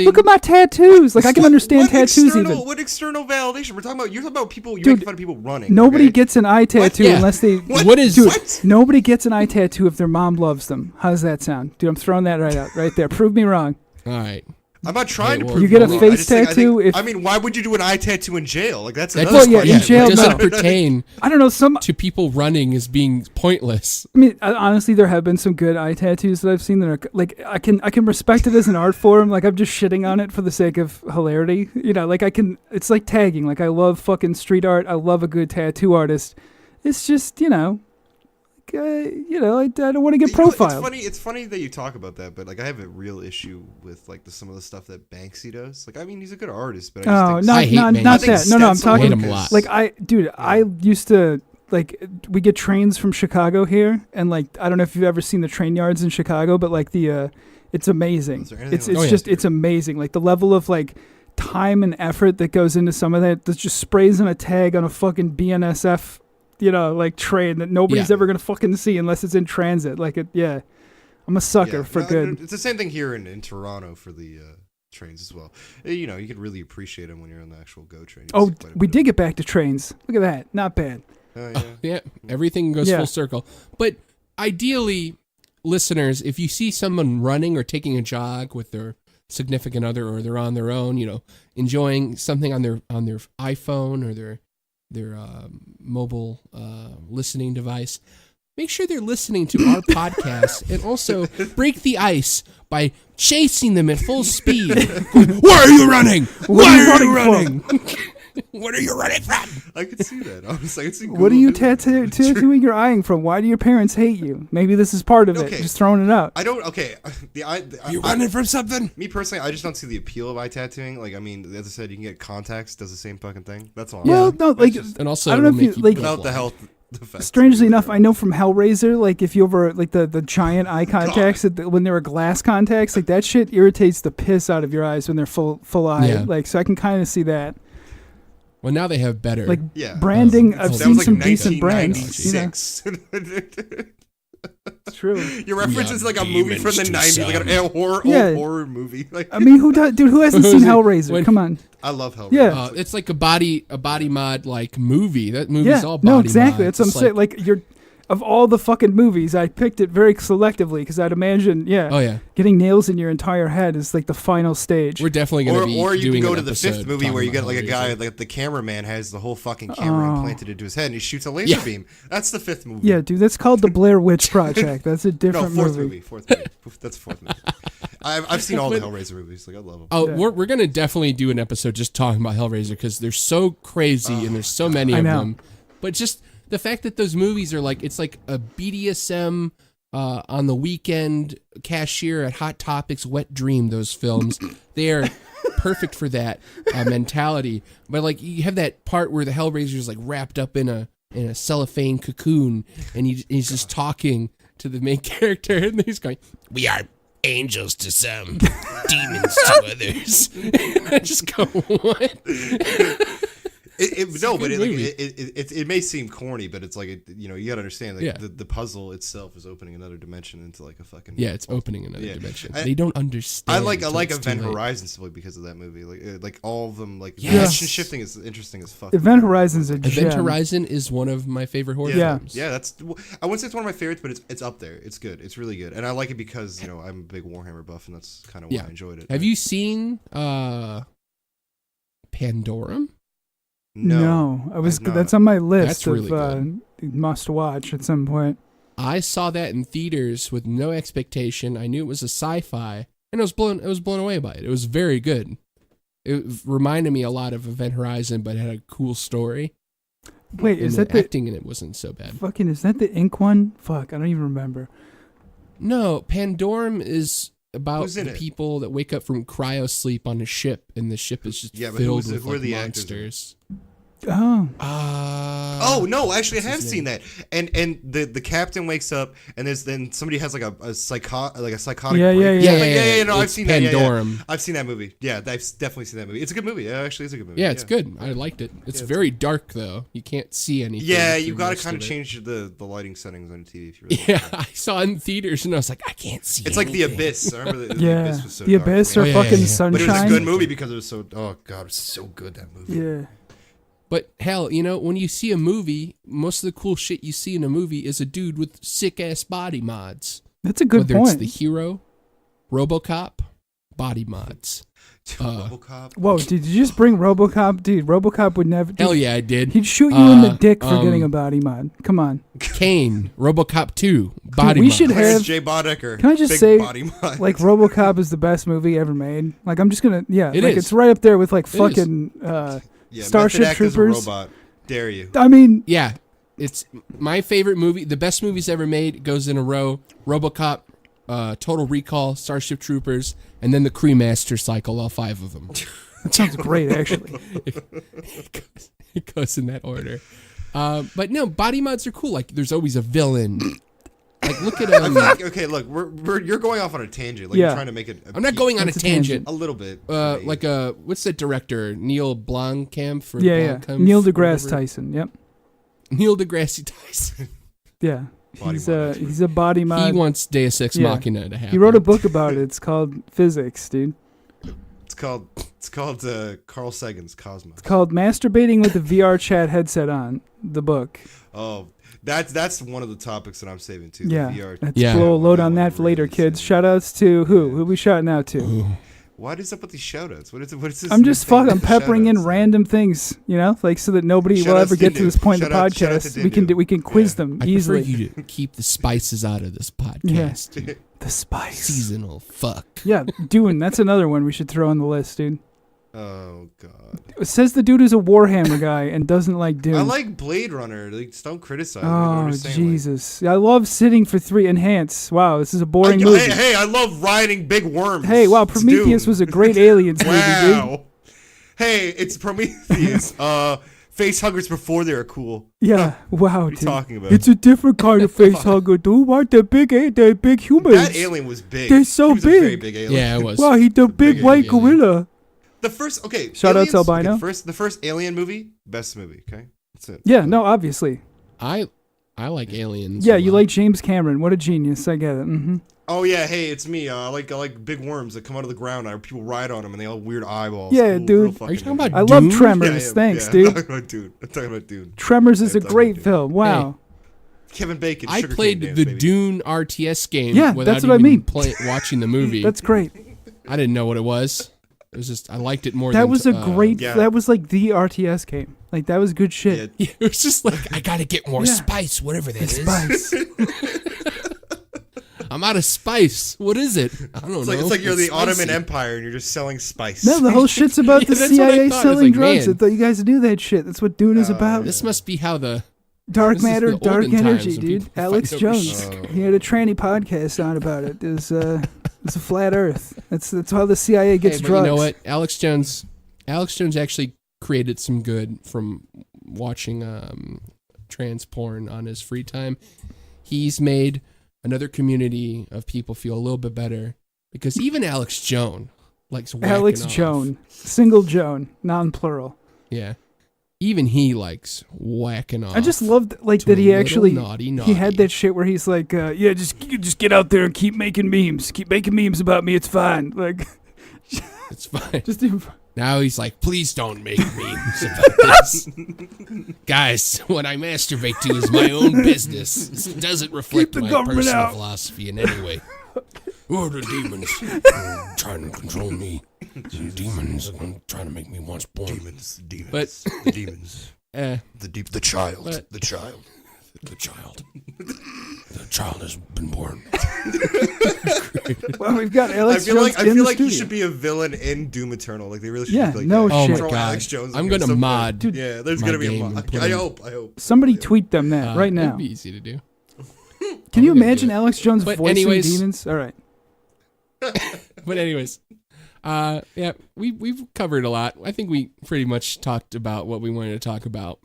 [SPEAKER 3] look at my tattoos. Like I can understand tattoos even.
[SPEAKER 4] What external validation? You're talking about people. You're making fun of people running.
[SPEAKER 3] Nobody gets an eye tattoo unless they.
[SPEAKER 4] What?
[SPEAKER 3] Nobody gets an eye tattoo if their mom loves them. How does that sound, dude? I'm throwing that right there. Prove me wrong.
[SPEAKER 2] All right.
[SPEAKER 4] I'm not trying to prove
[SPEAKER 3] you get a face tattoo.
[SPEAKER 4] I mean, why would you do an eye tattoo in jail? Like that's
[SPEAKER 2] that
[SPEAKER 4] another
[SPEAKER 3] in jail
[SPEAKER 2] it doesn't pertain.
[SPEAKER 3] I don't know
[SPEAKER 2] to people running as being pointless.
[SPEAKER 3] I mean, honestly, there have been some good eye tattoos that I've seen that are like I can respect it as an art form. Like I'm just shitting on it for the sake of hilarity. Like I can. It's like tagging. Like I love fucking street art. I love a good tattoo artist. It's just I don't want to get profiled.
[SPEAKER 4] It's funny that you talk about that, but like I have a real issue with like some of the stuff that Banksy does. Like I mean, he's a good artist, but
[SPEAKER 2] I hate
[SPEAKER 3] not that. No, I'm talking.
[SPEAKER 2] Like
[SPEAKER 3] I used to we get trains from Chicago here, and like I don't know if you've ever seen the train yards in Chicago, but like it's amazing. It's amazing. Like the level of like time and effort that goes into some of that just sprays on a tag on a fucking BNSF. Like train that nobody's ever gonna fucking see unless it's in transit. Like I'm a sucker for good.
[SPEAKER 4] It's the same thing here in Toronto for the trains as well. You can really appreciate them when you're on the actual GO train.
[SPEAKER 3] Oh, we did get back to trains. Look at that, not bad.
[SPEAKER 2] Everything goes full circle. But ideally, listeners, if you see someone running or taking a jog with their significant other, or they're on their own, enjoying something on their iPhone or their mobile listening device, make sure they're listening to our podcast, and also break the ice by chasing them at full speed. Why are you running? Why are you running? What are you running from?
[SPEAKER 4] I could see that. Honestly, I could see.
[SPEAKER 3] What are you tattooing your eyeing from? Why do your parents hate you? Maybe this is part of it. Just throwing it out.
[SPEAKER 4] I don't. Okay.
[SPEAKER 2] You running from something?
[SPEAKER 4] Me personally, I just don't see the appeal of eye tattooing. Like, I mean, as I said, you can get contacts. Does the same fucking thing. That's all.
[SPEAKER 3] Well, no, like,
[SPEAKER 2] and also
[SPEAKER 3] I don't know if you like
[SPEAKER 4] without the health.
[SPEAKER 3] Strangely enough, I know from Hellraiser, like if you ever like the giant eye contacts when they were glass contacts, like that shit irritates the piss out of your eyes when they're full eye.
[SPEAKER 2] Yeah.
[SPEAKER 3] Like, so I can kind of see that.
[SPEAKER 2] Well, now they have better
[SPEAKER 3] branding. I've seen some decent brands.
[SPEAKER 4] It's
[SPEAKER 3] true.
[SPEAKER 4] Your reference is like a movie from the 90s, like a horror movie. Like,
[SPEAKER 3] I mean, who hasn't seen Hellraiser? Come on.
[SPEAKER 4] I love Hellraiser.
[SPEAKER 3] Yeah,
[SPEAKER 2] it's like a body mod like movie. That movie's all body.
[SPEAKER 3] No, exactly.
[SPEAKER 2] Mod.
[SPEAKER 3] That's what I'm saying. Like of all the fucking movies, I picked it very selectively because I'd imagine, getting nails in your entire head is like the final stage.
[SPEAKER 2] We're definitely going to be
[SPEAKER 4] or you
[SPEAKER 2] doing
[SPEAKER 4] can go to the fifth movie where you get like a guy, like the cameraman has the whole fucking camera implanted into his head and he shoots a laser beam. That's the fifth movie.
[SPEAKER 3] Yeah, dude, that's called the Blair Witch Project. That's a different movie.
[SPEAKER 4] Fourth movie. That's the fourth movie. I've seen all the Hellraiser movies. Like I love them.
[SPEAKER 2] Oh, we're going to definitely do an episode just talking about Hellraiser because they're so crazy and there's so many of them. But just the fact that those movies are like, it's like a BDSM on the weekend cashier at Hot Topics wet dream, those films. They are perfect for that mentality. But like you have that part where the Hellraiser is like wrapped up in a cellophane cocoon and he's just talking to the main character, and he's going, "We are angels to some, demons to others." And I just go, "What?"
[SPEAKER 4] It may seem corny, but it's like you gotta understand that the puzzle itself is opening another dimension into like a fucking
[SPEAKER 2] it's opening another dimension. They don't understand.
[SPEAKER 4] I like Event Horizon simply because of that movie. Like all of them, dimension shifting is interesting as fuck.
[SPEAKER 3] Event Horizon's a gem.
[SPEAKER 2] Event Horizon is one of my favorite horror films.
[SPEAKER 4] Yeah, I wouldn't say it's one of my favorites, but it's up there. It's good. It's really good, and I like it because I'm a big Warhammer buff, and that's kind of why I enjoyed it.
[SPEAKER 2] Have you seen Pandorum?
[SPEAKER 3] No, that's on my list
[SPEAKER 2] That's really
[SPEAKER 3] of must watch at some point.
[SPEAKER 2] I saw that in theaters with no expectation. I knew it was a sci-fi, and I was blown away by it. It was very good. It reminded me a lot of Event Horizon, but it had a cool story.
[SPEAKER 3] Wait, is that the
[SPEAKER 2] acting in it wasn't so bad?
[SPEAKER 3] Fucking, is that the Ink one? Fuck, I don't even remember.
[SPEAKER 2] No, Pandorum is about the people that wake up from cryo sleep on a ship, and the ship is just filled with monsters.
[SPEAKER 3] Oh
[SPEAKER 4] no! Actually, I have seen that. And the captain wakes up, and then somebody has like a psychotic.
[SPEAKER 3] Yeah.
[SPEAKER 4] No, I've seen
[SPEAKER 2] Pandorum.
[SPEAKER 4] that. I've seen that movie. Yeah, I've definitely seen that movie. It's a good movie. Yeah, actually, it's a good movie.
[SPEAKER 2] Yeah, it's good. I liked it. It's very dark though. You can't see anything.
[SPEAKER 4] Yeah, you got to kind of change the lighting settings on your TV if you really want to.
[SPEAKER 2] I saw it in theaters, and I was like, I can't see.
[SPEAKER 4] It's like The Abyss. I remember the Abyss was so
[SPEAKER 3] The
[SPEAKER 4] dark,
[SPEAKER 3] Abyss
[SPEAKER 4] man.
[SPEAKER 3] or fucking Sunshine.
[SPEAKER 4] But it was a good movie because it was so. Oh god, it was so good, that movie.
[SPEAKER 3] Yeah.
[SPEAKER 2] But hell, when you see a movie, most of the cool shit you see in a movie is a dude with sick ass body mods.
[SPEAKER 3] That's a good
[SPEAKER 2] Whether
[SPEAKER 3] point.
[SPEAKER 2] It's The Hero, RoboCop, body mods.
[SPEAKER 4] RoboCop.
[SPEAKER 3] Whoa, did you just bring RoboCop? Dude, RoboCop would never.
[SPEAKER 2] Hell yeah, I did.
[SPEAKER 3] He'd shoot you in the dick for getting a body mod. Come on.
[SPEAKER 2] Kane, RoboCop 2, body
[SPEAKER 3] we
[SPEAKER 2] mod.
[SPEAKER 3] should have
[SPEAKER 4] Jay Bodecker.
[SPEAKER 3] Can I just
[SPEAKER 4] big
[SPEAKER 3] say,
[SPEAKER 4] body mod.
[SPEAKER 3] like, RoboCop is the best movie ever made. Like, I'm just gonna,
[SPEAKER 2] It is.
[SPEAKER 3] it's right up there with like
[SPEAKER 2] It
[SPEAKER 3] fucking Starship
[SPEAKER 4] Method Act is a
[SPEAKER 3] Troopers.
[SPEAKER 4] robot. Dare you?
[SPEAKER 3] I mean,
[SPEAKER 2] Yeah, it's my favorite movie. The best movies ever made goes in a row. RoboCop, Total Recall, Starship Troopers, and then the Cremaster cycle, all 5 of them.
[SPEAKER 3] that sounds great, actually.
[SPEAKER 2] It goes in that order. But no, body mods are cool. Like, there's always a villain. Like, look at
[SPEAKER 4] Okay, look, you're going off on a tangent. Like, you're trying to make it.
[SPEAKER 2] I'm not going on a tangent.
[SPEAKER 4] A little bit.
[SPEAKER 2] What's that director? Neil Blomkamp for
[SPEAKER 3] Yeah.
[SPEAKER 2] Blomkamp,
[SPEAKER 3] Neil deGrasse
[SPEAKER 2] whatever?
[SPEAKER 3] Tyson. Yep.
[SPEAKER 2] Neil deGrasse Tyson.
[SPEAKER 3] Yeah.
[SPEAKER 4] Body
[SPEAKER 3] He's a body mod.
[SPEAKER 2] He wants Deus Ex Machina to happen.
[SPEAKER 3] He wrote a book about it. It's called Physics, dude.
[SPEAKER 4] It's called Carl Sagan's Cosmos.
[SPEAKER 3] It's called Masturbating with the VR chat headset on. The book.
[SPEAKER 4] Oh, that's one of the topics that I'm saving too.
[SPEAKER 3] Yeah.
[SPEAKER 4] The VR.
[SPEAKER 3] Let's blow a load on that for later, kids. Shout outs to who? Who we shouting out to?
[SPEAKER 2] Ooh.
[SPEAKER 4] What is up with these shout outs? What is this?
[SPEAKER 3] I'm just
[SPEAKER 4] thing
[SPEAKER 3] I'm
[SPEAKER 4] with
[SPEAKER 3] peppering in
[SPEAKER 4] shout-outs?
[SPEAKER 3] random things, like so that nobody will
[SPEAKER 4] Shout-outs
[SPEAKER 3] ever get
[SPEAKER 4] to
[SPEAKER 3] to this point in the
[SPEAKER 4] Shout-out to
[SPEAKER 3] podcast. We can quiz them
[SPEAKER 2] I
[SPEAKER 3] easily.
[SPEAKER 2] prefer you to keep the spices out of this podcast.
[SPEAKER 3] The spice.
[SPEAKER 2] Seasonal fuck.
[SPEAKER 3] Yeah, Dune. That's another one we should throw on the list, dude.
[SPEAKER 4] Oh god.
[SPEAKER 3] It says the dude is a Warhammer guy and doesn't like Dune.
[SPEAKER 4] I like Blade Runner. Like, just don't criticize. I'm
[SPEAKER 3] Oh
[SPEAKER 4] just saying,
[SPEAKER 3] Jesus! I love sitting for 3 enhance. Wow, this is a boring movie.
[SPEAKER 4] Hey, I love riding big worms.
[SPEAKER 3] Hey, wow,
[SPEAKER 4] It's
[SPEAKER 3] Prometheus
[SPEAKER 4] Dune.
[SPEAKER 3] was a great aliens movie, dude.
[SPEAKER 4] Wow. Hey, it's Prometheus. Face huggers before they were cool.
[SPEAKER 3] Yeah, wow,
[SPEAKER 4] What are you
[SPEAKER 3] dude.
[SPEAKER 4] talking about?
[SPEAKER 3] It's a different kind of face hugger, dude. What the big humans?
[SPEAKER 4] That alien was big.
[SPEAKER 3] They're so
[SPEAKER 4] He was a very
[SPEAKER 3] big.
[SPEAKER 4] big alien.
[SPEAKER 2] Yeah, it was.
[SPEAKER 3] Wow, he's the big white
[SPEAKER 2] alien.
[SPEAKER 3] gorilla.
[SPEAKER 4] The first, okay.
[SPEAKER 3] Shout out to
[SPEAKER 4] Aliens,
[SPEAKER 3] Albino.
[SPEAKER 4] okay, the first Alien movie, best movie. Okay, that's it.
[SPEAKER 3] Yeah, no, obviously.
[SPEAKER 2] I like aliens.
[SPEAKER 3] Yeah,
[SPEAKER 2] a
[SPEAKER 3] you
[SPEAKER 2] lot.
[SPEAKER 3] like James Cameron. What a genius. I get it. Mm-hmm.
[SPEAKER 4] Oh yeah, hey, it's me. I like big worms that come out of the ground. And people ride on them, and they all have weird eyeballs.
[SPEAKER 3] Yeah,
[SPEAKER 4] Cool,
[SPEAKER 3] dude.
[SPEAKER 4] real
[SPEAKER 2] Are you
[SPEAKER 4] fucking
[SPEAKER 2] talking
[SPEAKER 4] movie.
[SPEAKER 2] about
[SPEAKER 3] I love
[SPEAKER 2] Dune?
[SPEAKER 3] Tremors.
[SPEAKER 4] Yeah,
[SPEAKER 3] Thanks,
[SPEAKER 4] I'm
[SPEAKER 3] dude.
[SPEAKER 4] talking about Dune. I'm talking about Dune.
[SPEAKER 3] Tremors is a
[SPEAKER 4] I'm talking
[SPEAKER 3] great
[SPEAKER 4] about
[SPEAKER 3] film. Wow.
[SPEAKER 4] Kevin Bacon.
[SPEAKER 2] I
[SPEAKER 4] Sugar
[SPEAKER 2] played
[SPEAKER 4] Cane
[SPEAKER 2] the
[SPEAKER 4] Dance, baby.
[SPEAKER 2] Dune RTS game
[SPEAKER 3] Yeah,
[SPEAKER 2] without
[SPEAKER 3] that's what I
[SPEAKER 2] even
[SPEAKER 3] mean.
[SPEAKER 2] watching the movie.
[SPEAKER 3] That's great.
[SPEAKER 2] I didn't know what it was. It was just I liked it more.
[SPEAKER 3] That
[SPEAKER 2] than,
[SPEAKER 3] was a great.
[SPEAKER 4] yeah.
[SPEAKER 3] That was like the RTS game. Like that was good shit.
[SPEAKER 4] Yeah,
[SPEAKER 2] Yeah, it was just like I gotta get more
[SPEAKER 3] Yeah.
[SPEAKER 2] spice, whatever that is.
[SPEAKER 3] Spice.
[SPEAKER 2] I'm out of spice. What is it? I don't know.
[SPEAKER 4] it's like you're the Ottoman
[SPEAKER 2] spicy.
[SPEAKER 4] Empire, and you're just selling spice.
[SPEAKER 3] No, the whole shit's about
[SPEAKER 2] Yeah,
[SPEAKER 3] the
[SPEAKER 2] that's what I
[SPEAKER 3] CIA
[SPEAKER 2] thought. I was
[SPEAKER 3] selling
[SPEAKER 2] like,
[SPEAKER 3] drugs.
[SPEAKER 2] man.
[SPEAKER 3] I thought you guys knew that shit. That's what Dune is about.
[SPEAKER 2] This must be how the
[SPEAKER 3] Dark
[SPEAKER 2] this is
[SPEAKER 3] matter,
[SPEAKER 2] the
[SPEAKER 3] dark
[SPEAKER 2] olden times
[SPEAKER 3] energy,
[SPEAKER 2] when
[SPEAKER 3] dude.
[SPEAKER 2] people
[SPEAKER 3] Alex
[SPEAKER 2] fight over
[SPEAKER 3] Jones.
[SPEAKER 2] shit.
[SPEAKER 3] He had a tranny podcast on about it. It's a flat Earth. That's how the CIA gets
[SPEAKER 2] Hey, but
[SPEAKER 3] drugs.
[SPEAKER 2] you know what? Alex Jones actually created some good from watching trans porn on his free time. He's made another community of people feel a little bit better, because even Alex Joan likes whacking
[SPEAKER 3] Alex
[SPEAKER 2] off.
[SPEAKER 3] Joan, single Joan, non-plural.
[SPEAKER 2] Yeah. Even he likes whacking off.
[SPEAKER 3] I just loved like
[SPEAKER 2] to
[SPEAKER 3] that
[SPEAKER 2] a
[SPEAKER 3] he
[SPEAKER 2] little
[SPEAKER 3] actually
[SPEAKER 2] naughty.
[SPEAKER 3] he had that shit where he's like, yeah, just get out there and keep making memes. Keep making memes about me. It's fine. Like,
[SPEAKER 2] It's fine.
[SPEAKER 3] just do-
[SPEAKER 2] Now he's like, please don't make memes about this. Guys, what I masturbate to is my own business. This doesn't reflect
[SPEAKER 3] the
[SPEAKER 2] my
[SPEAKER 3] government
[SPEAKER 2] personal
[SPEAKER 3] out.
[SPEAKER 2] philosophy in any way. Oh, the demons trying to control me. The demons are trying to make me watch porn.
[SPEAKER 4] Demons.
[SPEAKER 2] But
[SPEAKER 4] The demons. The child.
[SPEAKER 2] But-
[SPEAKER 4] The child.
[SPEAKER 2] The child. The child has been born.
[SPEAKER 3] well, we've got Alex
[SPEAKER 4] I feel
[SPEAKER 3] Jones
[SPEAKER 4] like
[SPEAKER 3] in the
[SPEAKER 4] he
[SPEAKER 3] studio.
[SPEAKER 4] should be a villain in Doom Eternal. Like they really should.
[SPEAKER 3] Yeah,
[SPEAKER 4] be like,
[SPEAKER 3] no
[SPEAKER 2] Oh
[SPEAKER 3] shit.
[SPEAKER 2] my
[SPEAKER 4] throw
[SPEAKER 2] god.
[SPEAKER 4] Alex Jones in
[SPEAKER 2] I'm
[SPEAKER 4] here
[SPEAKER 2] gonna
[SPEAKER 4] so
[SPEAKER 2] mod.
[SPEAKER 3] Dude,
[SPEAKER 4] Yeah, there's
[SPEAKER 2] my
[SPEAKER 4] gonna be a
[SPEAKER 2] game
[SPEAKER 4] mod.
[SPEAKER 2] and put
[SPEAKER 4] I
[SPEAKER 2] him-
[SPEAKER 4] hope.
[SPEAKER 3] Somebody tweet them that right now.
[SPEAKER 2] It'd be easy to do.
[SPEAKER 3] Can you
[SPEAKER 2] I'm gonna
[SPEAKER 3] imagine
[SPEAKER 2] do it.
[SPEAKER 3] Alex Jones
[SPEAKER 2] But
[SPEAKER 3] voicing
[SPEAKER 2] anyways-
[SPEAKER 3] demons? All right.
[SPEAKER 2] But anyways, yeah, we've covered a lot. I think we pretty much talked about what we wanted to talk about.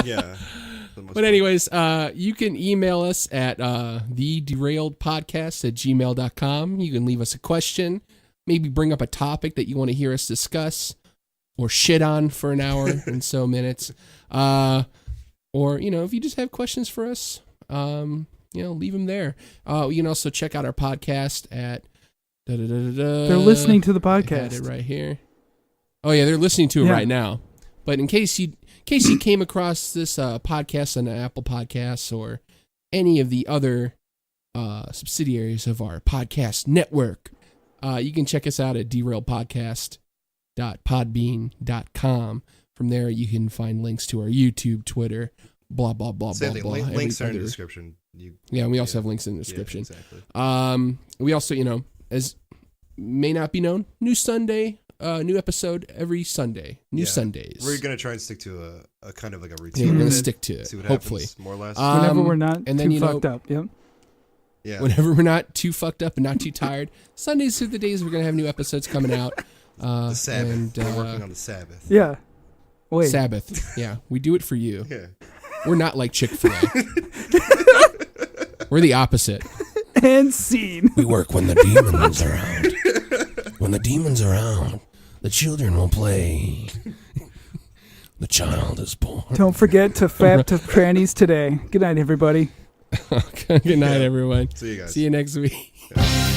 [SPEAKER 4] Yeah.
[SPEAKER 2] But anyways, you can email us at thederailedpodcast@gmail.com. You can leave us a question, maybe bring up a topic that you want to hear us discuss or shit on for an hour and so minutes. Or, if you just have questions for us, leave them there. You can also check out our podcast at
[SPEAKER 3] They're listening to the
[SPEAKER 2] I had
[SPEAKER 3] podcast.
[SPEAKER 2] it right here. Oh yeah, they're listening to it
[SPEAKER 3] Yeah.
[SPEAKER 2] right now. But in case you came across this podcast on Apple Podcasts or any of the other subsidiaries of our podcast network, you can check us out at derailedpodcast.podbean.com. From there, you can find links to our YouTube, Twitter, blah blah blah
[SPEAKER 4] Same
[SPEAKER 2] blah
[SPEAKER 4] thing.
[SPEAKER 2] blah.
[SPEAKER 4] Links are in the
[SPEAKER 2] every other-
[SPEAKER 4] description.
[SPEAKER 2] we also have links in the
[SPEAKER 4] Yeah,
[SPEAKER 2] description.
[SPEAKER 4] exactly.
[SPEAKER 2] We also, as may not be known, new episode every Sunday. New
[SPEAKER 4] Yeah.
[SPEAKER 2] Sundays.
[SPEAKER 4] We're gonna try and stick to a kind of like a
[SPEAKER 2] Yeah,
[SPEAKER 4] routine.
[SPEAKER 2] we're gonna
[SPEAKER 4] with it,
[SPEAKER 2] stick to it.
[SPEAKER 4] See what
[SPEAKER 2] Hopefully,
[SPEAKER 4] happens, more or less.
[SPEAKER 3] Whenever we're not
[SPEAKER 2] and then,
[SPEAKER 3] too fucked up. Yep.
[SPEAKER 4] Yeah.
[SPEAKER 2] whenever we're not too fucked up and not too tired, Sundays are the days we're gonna have new episodes coming out.
[SPEAKER 4] The Sabbath.
[SPEAKER 2] And,
[SPEAKER 4] We're working on the Sabbath.
[SPEAKER 3] Yeah. Wait.
[SPEAKER 2] Sabbath. Yeah, we do it for you.
[SPEAKER 4] Yeah.
[SPEAKER 2] We're not like Chick-fil-A. We're the opposite.
[SPEAKER 3] And scene.
[SPEAKER 2] We work when the demons are out. When the demons are out, the children will play. The child is born.
[SPEAKER 3] Don't forget to fap to trannies today. Good night, everybody.
[SPEAKER 2] Good night, everyone.
[SPEAKER 4] See you guys.
[SPEAKER 2] See you next week.
[SPEAKER 4] Yeah.